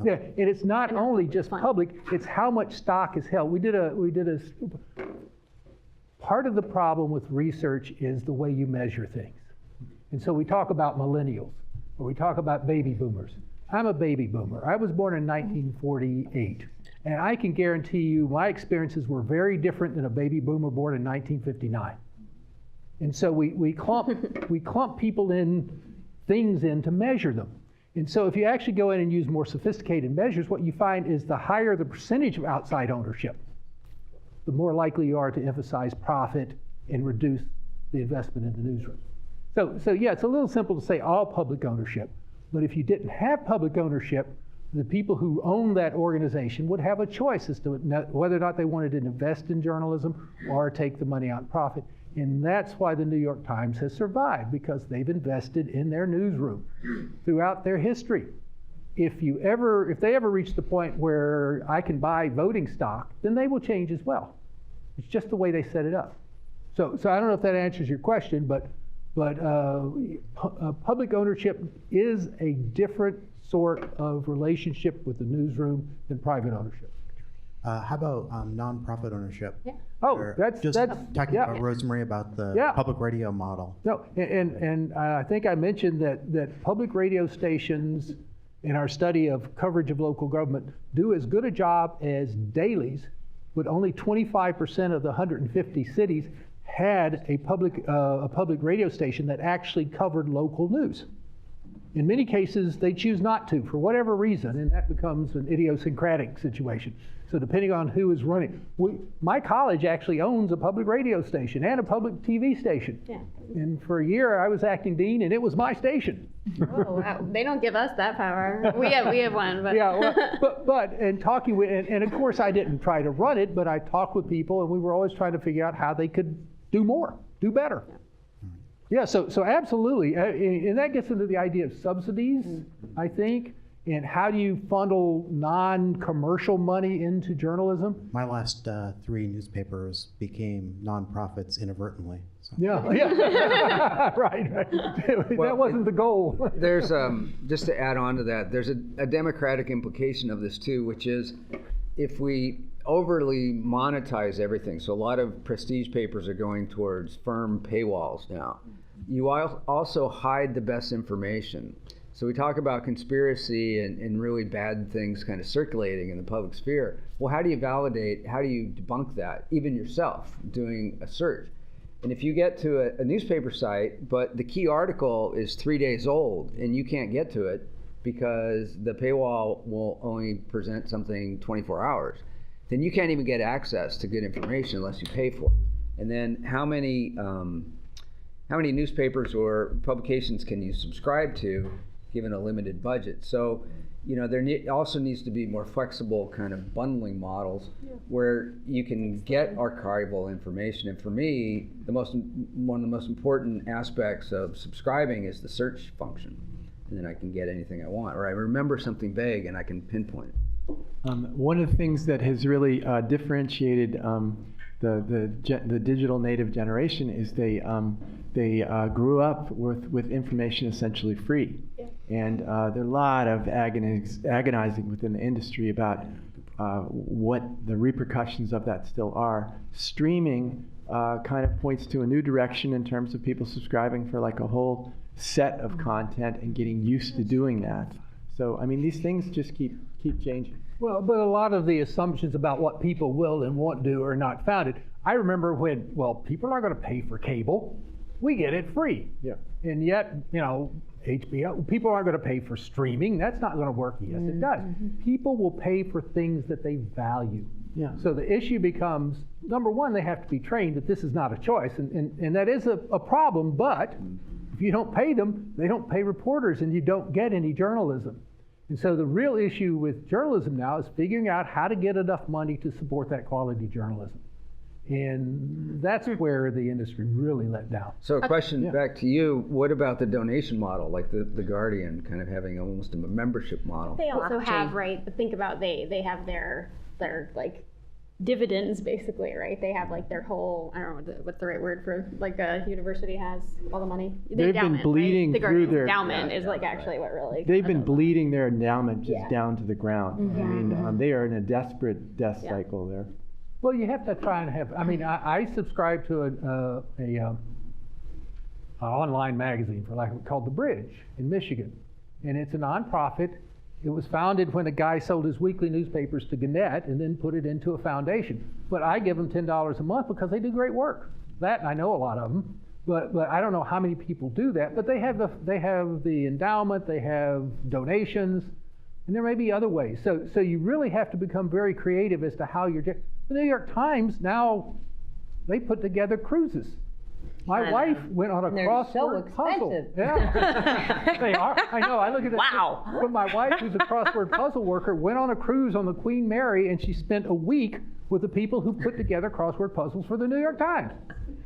Yeah, and it's not only just public; it's how much stock is held. We did a. Part of the problem with research is the way you measure things, and so we talk about millennials, or we talk about baby boomers. I'm a baby boomer. I was born in 1948. And I can guarantee you my experiences were very different than a baby boomer born in 1959. And so we clump people things in to measure them. And so if you actually go in and use more sophisticated measures, what you find is the higher the percentage of outside ownership, the more likely you are to emphasize profit and reduce the investment in the newsroom. So yeah, it's a little simple to say all public ownership. But if you didn't have public ownership, the people who own that organization would have a choice as to whether or not they wanted to invest in journalism or take the money out in profit. And that's why the New York Times has survived, because they've invested in their newsroom throughout their history. If they ever reach the point where I can buy voting stock, then they will change as well. It's just the way they set it up. So I don't know if that answers your question, but public ownership is a different sort of relationship with the newsroom than private ownership. How about nonprofit ownership? Yeah. Oh, that's talking about Rosemary about the public radio model. No, and I think I mentioned that public radio stations in our study of coverage of local government do as good a job as dailies, but only 25% of the 150 cities had a public radio station that actually covered local news. In many cases, they choose not to for whatever reason, and that becomes an idiosyncratic situation. So depending on who is running, my college actually owns a public radio station and a public TV station. Yeah. And for a year, I was acting dean, and it was my station. Oh, wow. They don't give us that power. We have one, but yeah. Well, but and talking with, and of course, I didn't try to run it, but I talked with people, and we were always trying to figure out how they could do more, do better. Yeah. So absolutely, and that gets into the idea of subsidies, I think. And how do you funnel non-commercial money into journalism? My last 3 newspapers became nonprofits inadvertently. So. Yeah, right. Well, that wasn't the goal. There's, just to add on to that, there's a democratic implication of this too, which is if we overly monetize everything, so a lot of prestige papers are going towards firm paywalls now, you also hide the best information. So we talk about conspiracy and really bad things kind of circulating in the public sphere. Well, how do you validate, how do you debunk that, even yourself, doing a search? And if you get to a newspaper site, but the key article is 3 days old and you can't get to it because the paywall will only present something 24 hours, then you can't even get access to good information unless you pay for it. And then how many how many newspapers or publications can you subscribe to given a limited budget? So, there also needs to be more flexible kind of bundling models where you can get archival information. And for me, one of the most important aspects of subscribing is the search function. And then I can get anything I want, or I remember something vague and I can pinpoint it. One of the things that has really differentiated the digital native generation is they grew up with information essentially free. Yeah. And there are a lot of agonizing within the industry about what the repercussions of that still are. Streaming kind of points to a new direction in terms of people subscribing for like a whole set of content and getting used to doing that. So, I mean, these things just keep changing. Well, but a lot of the assumptions about what people will and won't do are not founded. I remember when, people aren't going to pay for cable. We get it free. Yeah. And yet, HBO, people aren't going to pay for streaming. That's not going to work. Yes, it does. People will pay for things that they value. Yeah. So the issue becomes, number one, they have to be trained that this is not a choice. And that is a problem, but if you don't pay them, they don't pay reporters and you don't get any journalism. And so the real issue with journalism now is figuring out how to get enough money to support that quality journalism. And that's where the industry really let down. So a question back to you, what about the donation model, like the Guardian kind of having almost a membership model? They also have, right, but think about they have their like dividends basically, right? They have like their whole, I don't know what's the right word for, like a university has all the money. They've been bleeding right? through their endowment is like actually what really. They've been bleeding their endowment just down to the ground. I mean, they are in a desperate death cycle there. Well, you have to try and have, I subscribe to an online magazine called The Bridge in Michigan. And it's a nonprofit. It was founded when a guy sold his weekly newspapers to Gannett and then put it into a foundation. But I give them $10 a month because they do great work. That, and I know a lot of them, but I don't know how many people do that. But they have the endowment, they have donations, and there may be other ways. So you really have to become very creative as to how you're. The New York Times now, they put together cruises. My wife went on a crossword puzzle. Yeah, they are. I know. I look at that. Wow. But my wife, who's a crossword puzzle worker, went on a cruise on the Queen Mary, and she spent a week with the people who put together crossword puzzles for the New York Times,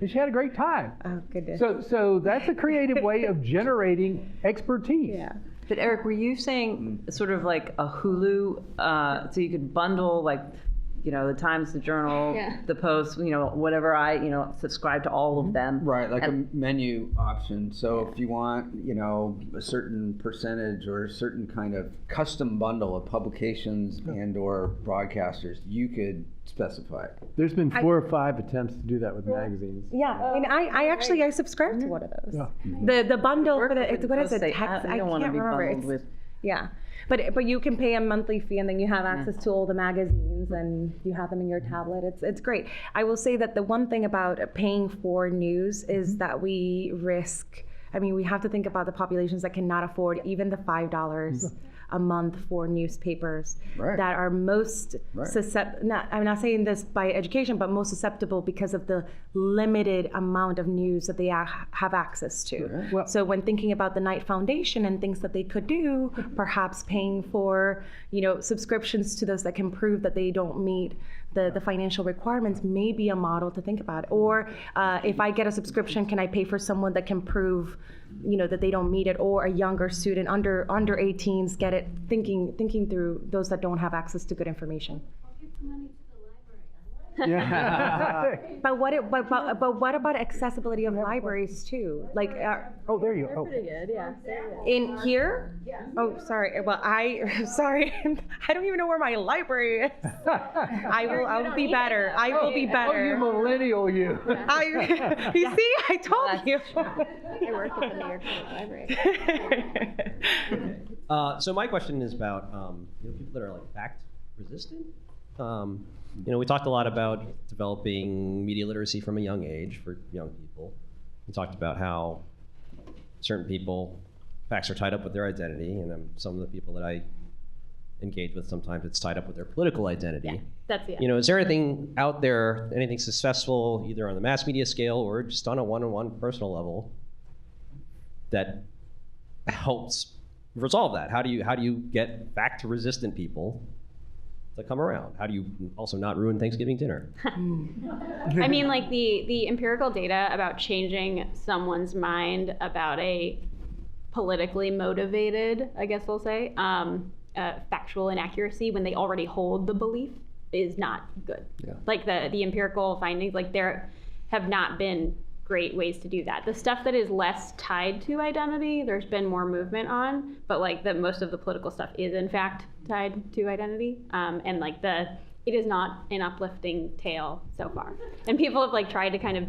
and she had a great time. Oh goodness. So that's a creative way of generating expertise. Yeah. But Eric, were you saying sort of like a Hulu, so you could bundle like, the Times, the Journal, the Post, whatever I, subscribe to all of them. Right, like a menu option. So if you want, a certain percentage or a certain kind of custom bundle of publications and or broadcasters, you could specify it. There's been 4 or 5 attempts to do that with magazines. Yeah, and I subscribe to one of those. Yeah. The bundle for the, what is it? Text? I can't remember. Yeah. But you can pay a monthly fee and then you have access to all the magazines and you have them in your tablet. It's great. I will say that the one thing about paying for news is that we risk, we have to think about the populations that cannot afford even the $5 a month for newspapers that are most susceptible. I'm not saying this by education, but most susceptible because of the limited amount of news that they have access to. Well, so when thinking about the Knight Foundation and things that they could do, perhaps paying for subscriptions to those that can prove that they don't meet the financial requirements may be a model to think about. Or if I get a subscription, can I pay for someone that can prove that they don't meet it, or a younger student under 18s get it, thinking through those that don't have access to good information. Yeah. But what about accessibility of libraries too? Like there you go. Pretty good, yeah. In here? Yeah. Oh, sorry. Well, sorry. I don't even know where my library is. I will be better. I will be better. Oh, you millennial, you. You see, I told you. I work at the New York Library. So my question is about people that are like fact resistant. We talked a lot about developing media literacy from a young age for young people. We talked about how certain people, facts are tied up with their identity, and some of the people that I engage with. Sometimes it's tied up with their political identity. Yeah, that's it. You know, is there anything out there, anything successful, either on the mass media scale or just on a one-on-one personal level, that helps resolve that? How do you get back to resistant people to come around? How do you also not ruin Thanksgiving dinner? I mean, like the empirical data about changing someone's mind about a politically motivated, I guess we'll say, factual inaccuracy when they already hold the belief is not good. Yeah. Like the empirical findings, like there have not been great ways to do that. The stuff that is less tied to identity, there's been more movement on, but like most of the political stuff is in fact tied to identity. And like it is not an uplifting tale so far. And people have like tried to kind of,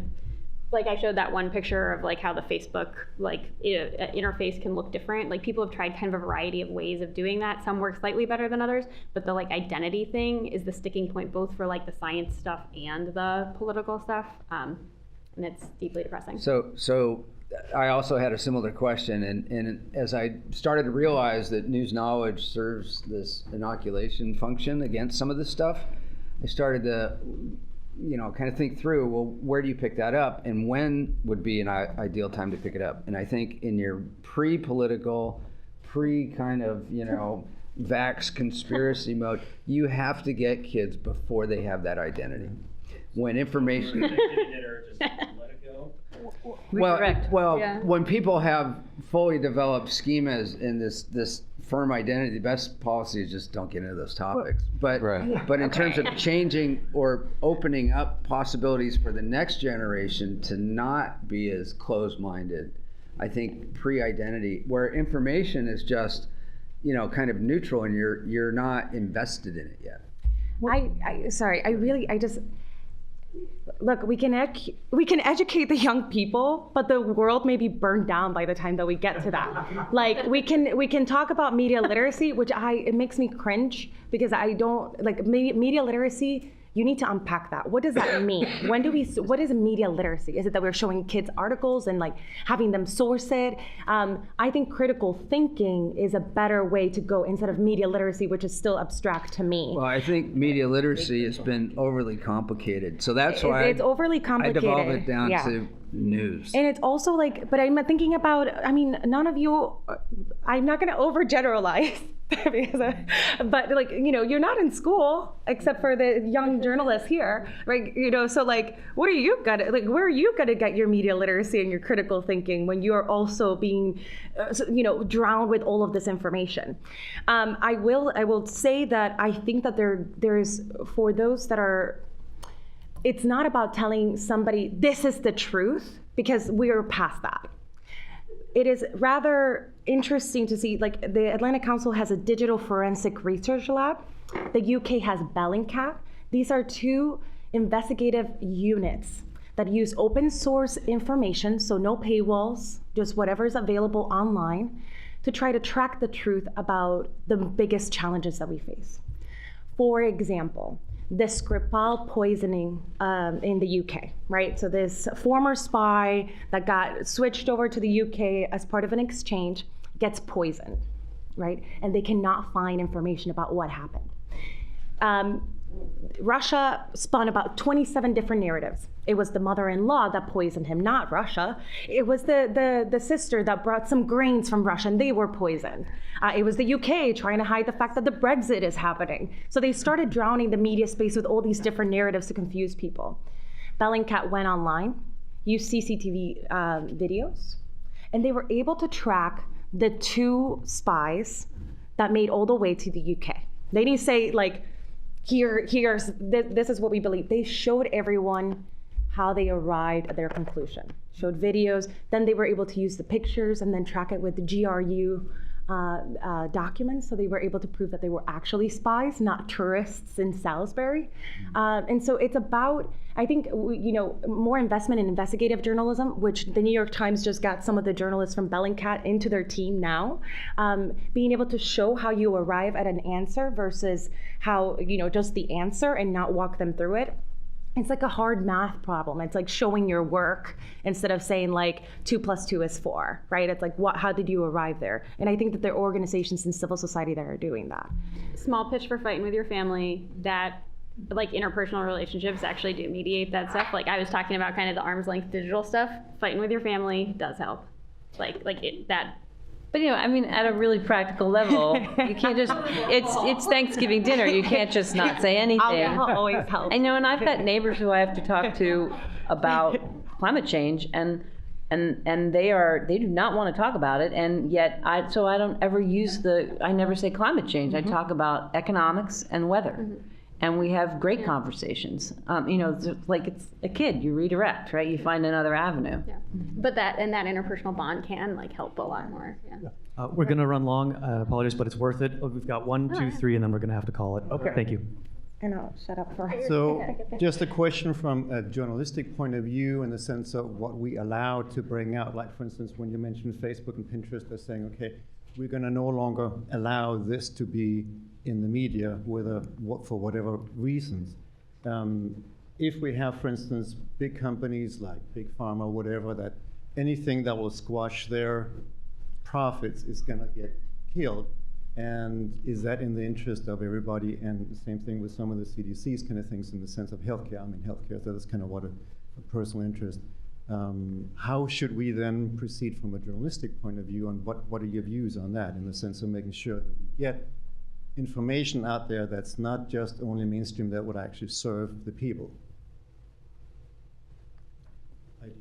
like I showed that one picture of like how the Facebook interface can look different. Like people have tried kind of a variety of ways of doing that. Some work slightly better than others, but the like identity thing is the sticking point both for like the science stuff and the political stuff. And it's deeply depressing. So I also had a similar question, and as I started to realize that news knowledge serves this inoculation function against some of this stuff, I started to, kind of think through, well, where do you pick that up, and when would be an ideal time to pick it up? And I think in your pre-political, kind of, vax conspiracy mode, you have to get kids before they have that identity. When information when people have fully developed schemas in this firm identity, the best policy is just don't get into those topics. But in terms of changing or opening up possibilities for the next generation to not be as closed-minded, I think pre-identity, where information is just kind of neutral and you're not invested in it yet. Look, we can educate the young people, but the world may be burned down by the time that we get to that. Like we can talk about media literacy, which it makes me cringe because I don't like media literacy. You need to unpack that. What does that mean? What is media literacy? Is it that we're showing kids articles and like having them source it? I think critical thinking is a better way to go instead of media literacy, which is still abstract to me. Well, I think media literacy has been overly complicated. So that's why it's overly complicated. I devolve it down to news. And it's also like, but I'm thinking about, none of you, I'm not going to overgeneralize. But like, you're not in school except for the young journalists here, right? So like, where are you gonna get your media literacy and your critical thinking when you are also being, drowned with all of this information? I will say that I think that there's for those that are, it's not about telling somebody this is the truth because we are past that. It is rather interesting to see, like the Atlantic Council has a digital forensic research lab. The UK has Bellingcat. These are two investigative units that use open source information, so no paywalls, just whatever is available online, to try to track the truth about the biggest challenges that we face. For example, the Skripal poisoning in the UK, right? So this former spy that got switched over to the UK as part of an exchange gets poisoned, right? And they cannot find information about what happened. Russia spun about 27 different narratives. It was the mother-in-law that poisoned him, not Russia. It was the sister that brought some grains from Russia and they were poisoned. It was the UK trying to hide the fact that the Brexit is happening. So they started drowning the media space with all these different narratives to confuse people. Bellingcat went online, used CCTV videos, and they were able to track the two spies that made all the way to the UK. They didn't say like, this is what we believe. They showed everyone how they arrived at their conclusion. Showed videos, then they were able to use the pictures and then track it with the GRU documents, so they were able to prove that they were actually spies, not tourists in Salisbury. And so it's about, I think, more investment in investigative journalism, which the New York Times just got some of the journalists from Bellingcat into their team now. Being able to show how you arrive at an answer versus how, just the answer and not walk them through it. it's like a hard math problem. It's like showing your work instead of saying like 2 + 2 is 4, right? It's like, how did you arrive there? And I think that there are organizations in civil society that are doing that. Small pitch for fighting with your family, that like interpersonal relationships actually do mediate that stuff. Like I was talking about kind of the arm's length digital stuff. Fighting with your family does help. But I mean, at a really practical level, you can't just, it's Thanksgiving dinner. You can't just not say anything. I'll always help. And and I've got neighbors who I have to talk to about climate change, and they do not want to talk about it, and yet I don't ever I never say climate change. I talk about economics and weather. And we have great conversations. Like it's a kid, you redirect, right? You find another avenue. Yeah. But that interpersonal bond can help a lot more. Yeah. We're going to run long. I apologize, but it's worth it. We've got 1, 2, 3, and then we're going to have to call it. Okay. Thank you. And I'll shut up for So just a question from a journalistic point of view in the sense of what we allow to bring out. Like, for instance, when you mentioned Facebook and Pinterest, they're saying, okay, we're going to no longer allow this to be in the media, for whatever reasons. If we have, for instance, big companies like Big Pharma, whatever, that anything that will squash their profits is going to get killed, and is that in the interest of everybody? And the same thing with some of the CDC's kind of things in the sense of healthcare. I mean, healthcare, that is kind of what a personal interest. How should we then proceed from a journalistic point of view, and what are your views on that in the sense of making sure that we get information out there that's not just only mainstream, that would actually serve the people? Ideas.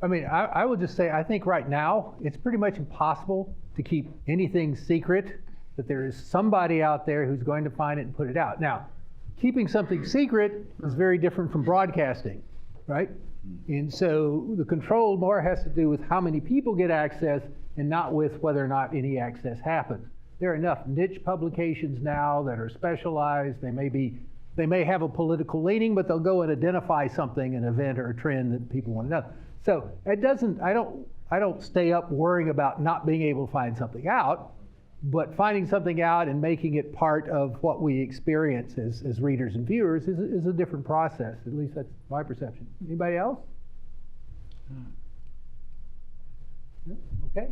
I mean, I would just say, I think right now, it's pretty much impossible to keep anything secret, that there is somebody out there who's going to find it and put it out. Now, keeping something secret is very different from broadcasting, right? And so the control more has to do with how many people get access and not with whether or not any access happens. There are enough niche publications now that are specialized. They may have a political leaning, but they'll go and identify something, an event or a trend that people want to know. So I don't stay up worrying about not being able to find something out, but finding something out and making it part of what we experience as readers and viewers is a different process. At least that's my perception. Anybody else? Okay.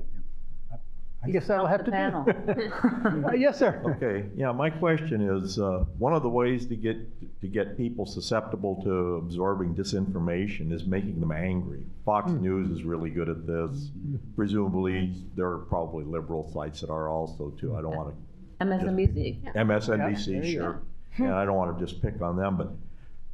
I guess that'll have to do. Yes, sir. Okay. Yeah, my question is, one of the ways to get people susceptible to absorbing disinformation is making them angry. Fox News is really good at this. Presumably, there are probably liberal sites that are also too. I don't want to. MSNBC. MSNBC, sure. And I don't want to just pick on them, but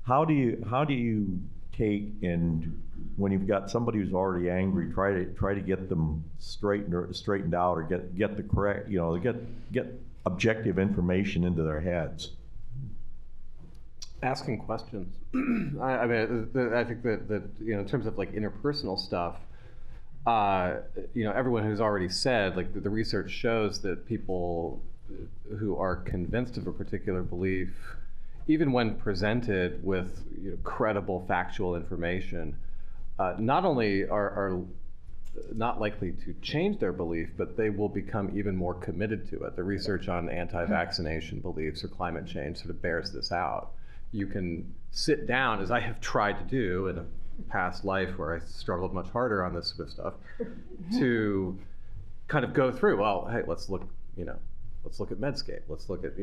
how do you take, and when you've got somebody who's already angry, try to get them straightened out, or get the correct, get objective information into their heads? Asking questions. I mean, I think that in terms of like interpersonal stuff, everyone who's already said, like the research shows that people who are convinced of a particular belief, even when presented with credible factual information, not only are not likely to change their belief, but they will become even more committed to it. The research on anti-vaccination beliefs or climate change sort of bears this out. You can sit down, as I have tried to do in a past life where I struggled much harder on this sort of stuff, to kind of go through, well, hey, let's look at Medscape. Let's look at,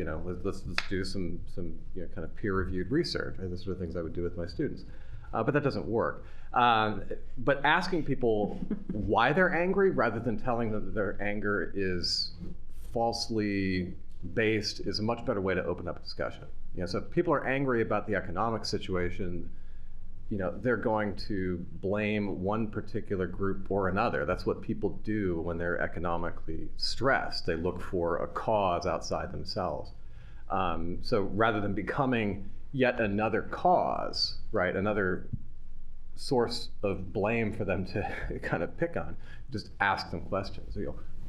let's do some kind of peer-reviewed research. Those sort of things I would do with my students. But that doesn't work. But asking people why they're angry rather than telling them that their anger is falsely based is a much better way to open up a discussion. So if people are angry about the economic situation, they're going to blame one particular group or another. That's what people do when they're economically stressed. They look for a cause outside themselves. So rather than becoming yet another cause, right, another source of blame for them to kind of pick on, just ask them questions.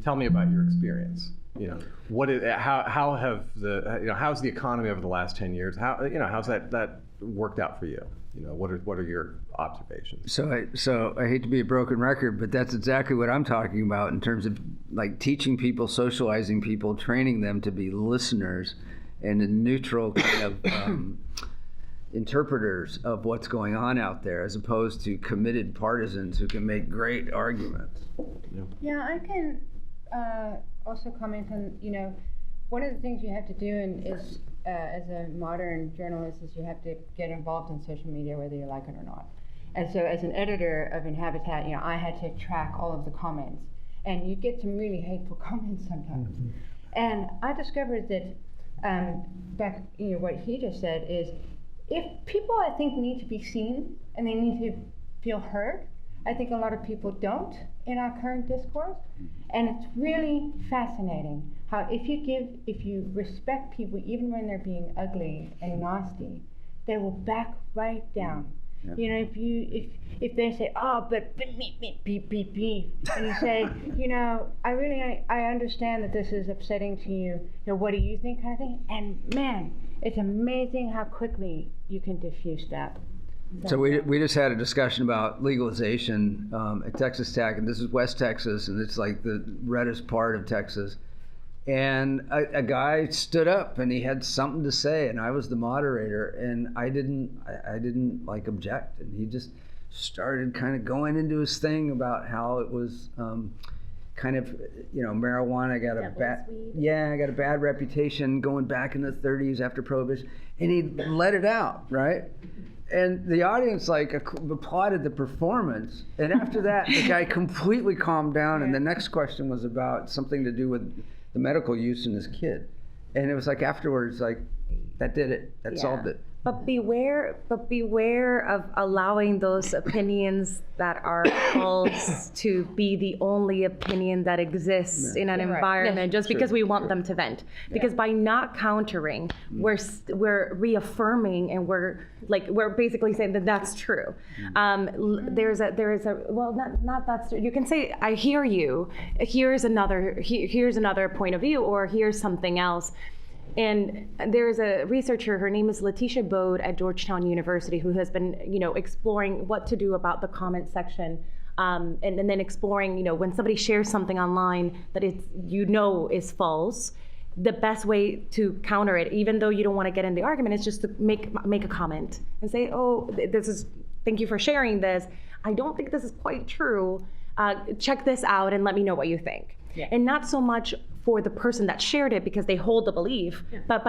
Tell me about your experience. How's the economy over the last 10 years? How's that worked out for you? What are your observations? So I hate to be a broken record, but that's exactly what I'm talking about in terms of like teaching people, socializing people, training them to be listeners, and the neutral kind of interpreters of what's going on out there, as opposed to committed partisans who can make great arguments. Yeah, I can also comment on, one of the things you have to do is as a modern journalist is you have to get involved in social media whether you like it or not. And so as an editor of Inhabitat, I had to track all of the comments. And you get some really hateful comments sometimes. Mm-hmm. And I discovered that back, what he just said is, if people, I think, need to be seen and they need to feel heard, I think a lot of people don't in our current discourse. And it's really fascinating how if you respect people, even when they're being ugly and nasty, they will back right down. Yeah. If they say, oh, but beep, beep, beep, beep, and you say, I understand that this is upsetting to you, what do you think, kind of thing? And man, it's amazing how quickly you can diffuse that. So we just had a discussion about legalization at Texas Tech, and this is West Texas, and it's like the reddest part of Texas. And a guy stood up and he had something to say, and I was the moderator, and I didn't like object, and he just started kind of going into his thing about how it was kind of, marijuana got a bad reputation going back in the 30s after Prohibition, and he let it out, right? And the audience applauded the performance, and after that the guy completely calmed down, and the next question was about something to do with the medical use in his kid, and it was like afterwards, that did it, that solved it. But beware of allowing those opinions that are false to be the only opinion that exists in an environment just because we want them to vent. Because by not countering, we're reaffirming, and we're basically saying that that's true. There's not that's true. You can say, I hear you. Here's another point of view, or here's something else. And there's a researcher, her name is Letitia Bode at Georgetown University, who has been, exploring what to do about the comment section, and then exploring, when somebody shares something online that is false, the best way to counter it, even though you don't want to get in the argument, is just to make a comment and say, oh, thank you for sharing this. I don't think this is quite true. Check this out and let me know what you think. Yeah. And not so much for the person that shared it because they hold the belief, but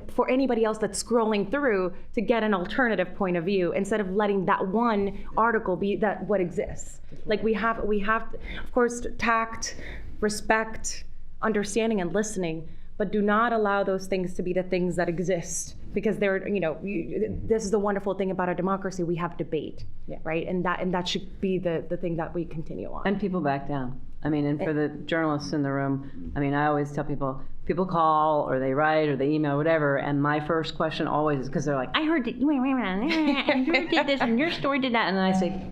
for anybody else that's scrolling through to get an alternative point of view, instead of letting that one article be that what exists. Like we have, of course, tact, respect, understanding, and listening, but do not allow those things to be the things that exist, because they're, this is the wonderful thing about a democracy. We have debate, right? And that should be the thing that we continue on. And people back down. And for the journalists in the room, I always tell people call or they write or they email, whatever, and my first question always is, because they're like, I heard that, wait a minute, and you did this and your story did that, and then I say,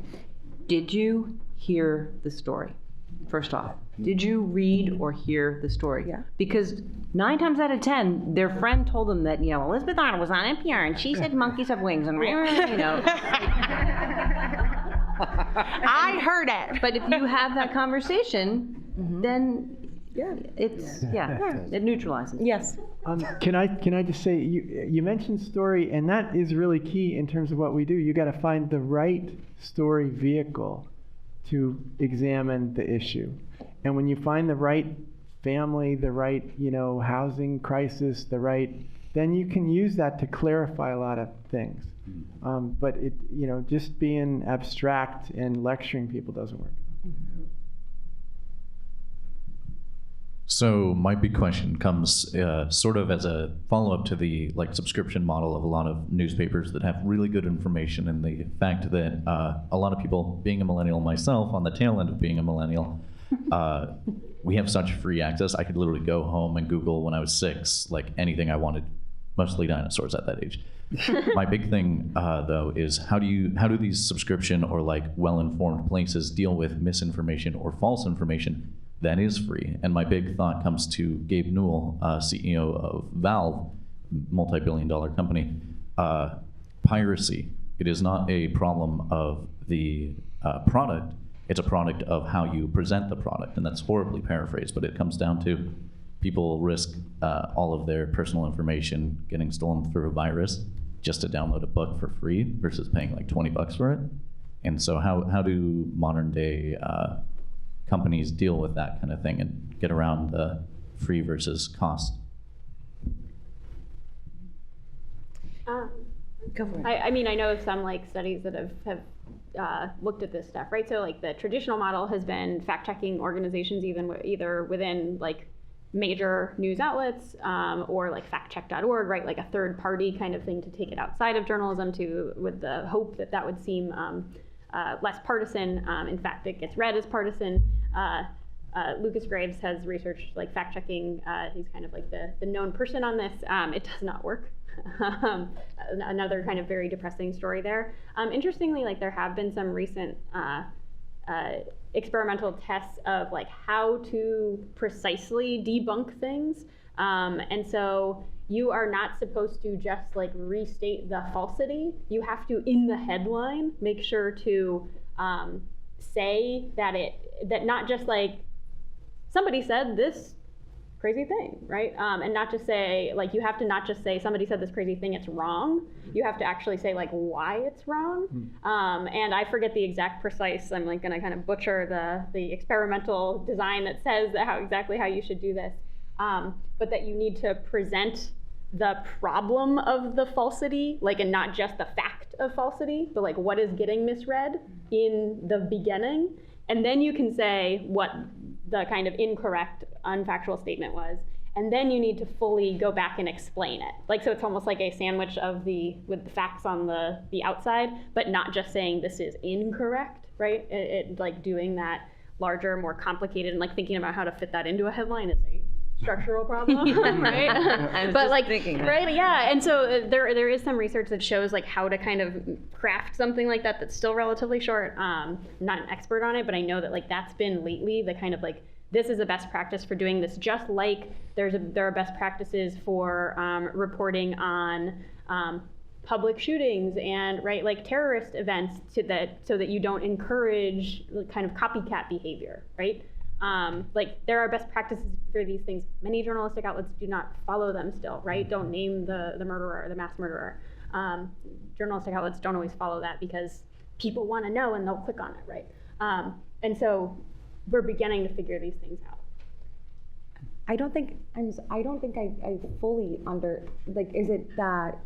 did you hear the story? First off, did you read or hear the story? Yeah. Because 9 times out of 10, their friend told them that, Elizabeth Arnold was on NPR and she said monkeys have wings, and I heard it. But if you have that conversation, then it neutralizes. Yes. Can I just say, you mentioned story, and that is really key in terms of what we do. You got to find the right story vehicle to examine the issue. And when you find the right family, the right, housing crisis, then you can use that to clarify a lot of things. But just being abstract and lecturing people doesn't work. So my big question comes sort of as a follow-up to the subscription model of a lot of newspapers that have really good information, and the fact that a lot of people, being a millennial myself, on the tail end of being a millennial, we have such free access. I could literally go home and Google when I was 6, anything I wanted, mostly dinosaurs at that age. My big thing, though, is how do these subscription or well-informed places deal with misinformation or false information that is free? And my big thought comes to Gabe Newell, CEO of Valve, multi-billion-dollar company. Piracy. It is not a problem of the product. It's a product of how you present the product, and that's horribly paraphrased, but it comes down to people risk all of their personal information getting stolen through a virus just to download a book for free versus paying like $20 for it. And so how do modern day companies deal with that kind of thing and get around the free versus cost? Go for it. I mean, I know of some like studies that have looked at this stuff, right? So like the traditional model has been fact-checking organizations either within like major news outlets or like factcheck.org, right? Like a third party kind of thing to take it outside of journalism with the hope that that would seem less partisan. In fact, it gets read as partisan. Lucas Graves has researched like fact-checking. He's kind of like the known person on this. It does not work. Another kind of very depressing story there. Interestingly, like there have been some recent experimental tests of like how to precisely debunk things. And so you are not supposed to just like restate the falsity. You have to, in the headline, make sure to say that not just like somebody said this crazy thing, right? And not just say, like, you have to not just say somebody said this crazy thing, it's wrong. You have to actually say like why it's wrong. And I forget the exact precise, I'm like gonna kind of butcher the experimental design that says exactly how you should do this. But that you need to present the problem of the falsity, like, and not just the fact of falsity, but like what is getting misread in the beginning. And then you can say what the kind of incorrect, unfactual statement was. And then you need to fully go back and explain it. Like, so it's almost like a sandwich with the facts on the outside, but not just saying this is incorrect, right? It like doing that larger, more complicated, and like thinking about how to fit that into a headline is a structural problem, right? I was but just like, thinking that. right, yeah. And so there is some research that shows like how to kind of craft something like that that's still relatively short. I'm not an expert on it, but I know that like that's been lately the kind of like, this is a best practice for doing this, just like there are best practices for reporting on public shootings and right like terrorist events so that you don't encourage kind of copycat behavior, right? Like there are best practices for these things. Many journalistic outlets do not follow them still, right? Don't name the murderer or the mass murderer. Journalistic outlets don't always follow that because people want to know and they'll click on it, right? And so we're beginning to figure these things out. I don't think I fully is it that,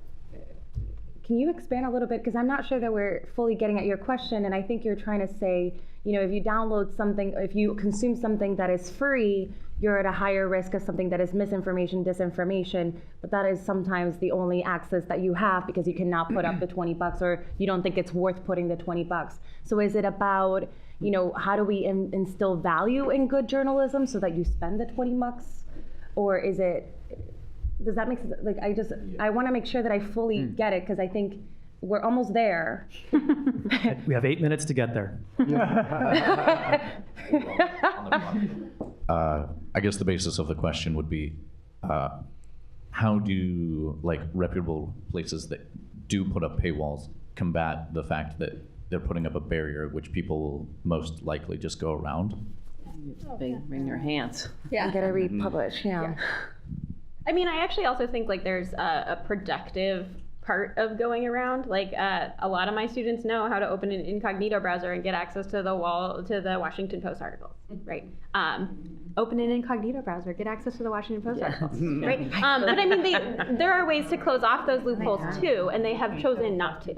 can you expand a little bit? Because I'm not sure that we're fully getting at your question, and I think you're trying to say, you know, if you download something, if you consume something that is free, you're at a higher risk of something that is misinformation, disinformation, but that is sometimes the only access that you have because you cannot put up the $20 or you don't think it's worth putting the $20. So is it about, you know, how do we instill value in good journalism so that you spend the $20? Or is it, does that make sense? Like, I want to make sure that I fully get it because I think we're almost there. We have 8 minutes to get there. I guess the basis of the question would be, how do like reputable places that do put up paywalls combat the fact that they're putting up a barrier which people will most likely just go around? Bring your hands. Yeah. You gotta republish, yeah. I mean, I actually also think like there's a productive part of going around. Like a lot of my students know how to open an incognito browser and get access to the Washington Post articles, right? Open an incognito browser, get access to the Washington Post articles, right? But I mean, there are ways to close off those loopholes too, and they have chosen not to,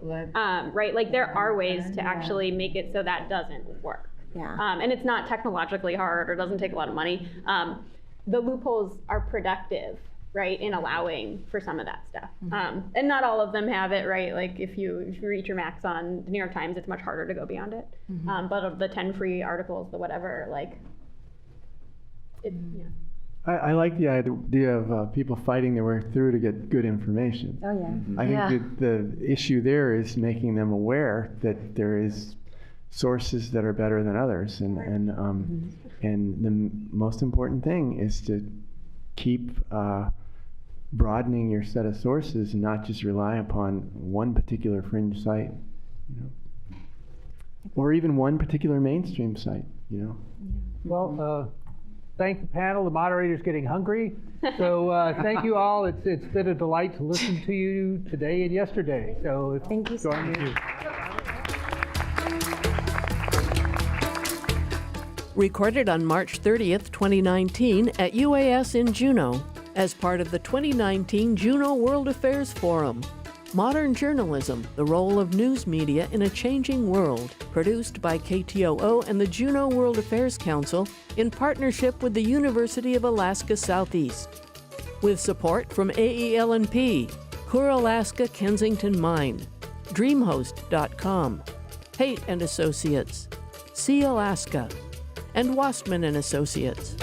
right? Like there are ways to actually make it so that doesn't work. Yeah. And it's not technologically hard or doesn't take a lot of money. The loopholes are productive, right, in allowing for some of that stuff. And not all of them have it, right? Like if you reach your max on the New York Times, it's much harder to go beyond it. But of the 10 free articles, the whatever, like, yeah. I like the idea of people fighting their way through to get good information. Oh yeah. I think the issue there is making them aware that there is sources that are better than others, and the most important thing is to keep broadening your set of sources and not just rely upon one particular fringe site, you know, or even one particular mainstream site, you know. Well, thank the panel. The moderator's getting hungry. So thank you all. It's been a delight to listen to you today and yesterday. So thank you so much. Recorded on March 30th, 2019 at UAS in Juneau as part of the 2019 Juneau World Affairs Forum. Modern Journalism, the Role of News Media in a Changing World, produced by KTOO and the Juneau World Affairs Council in partnership with the University of Alaska Southeast. With support from AEL&P, Coeur Alaska Kensington Mine, DreamHost.com, Haight & Associates, Sea Alaska, and Wastman & Associates.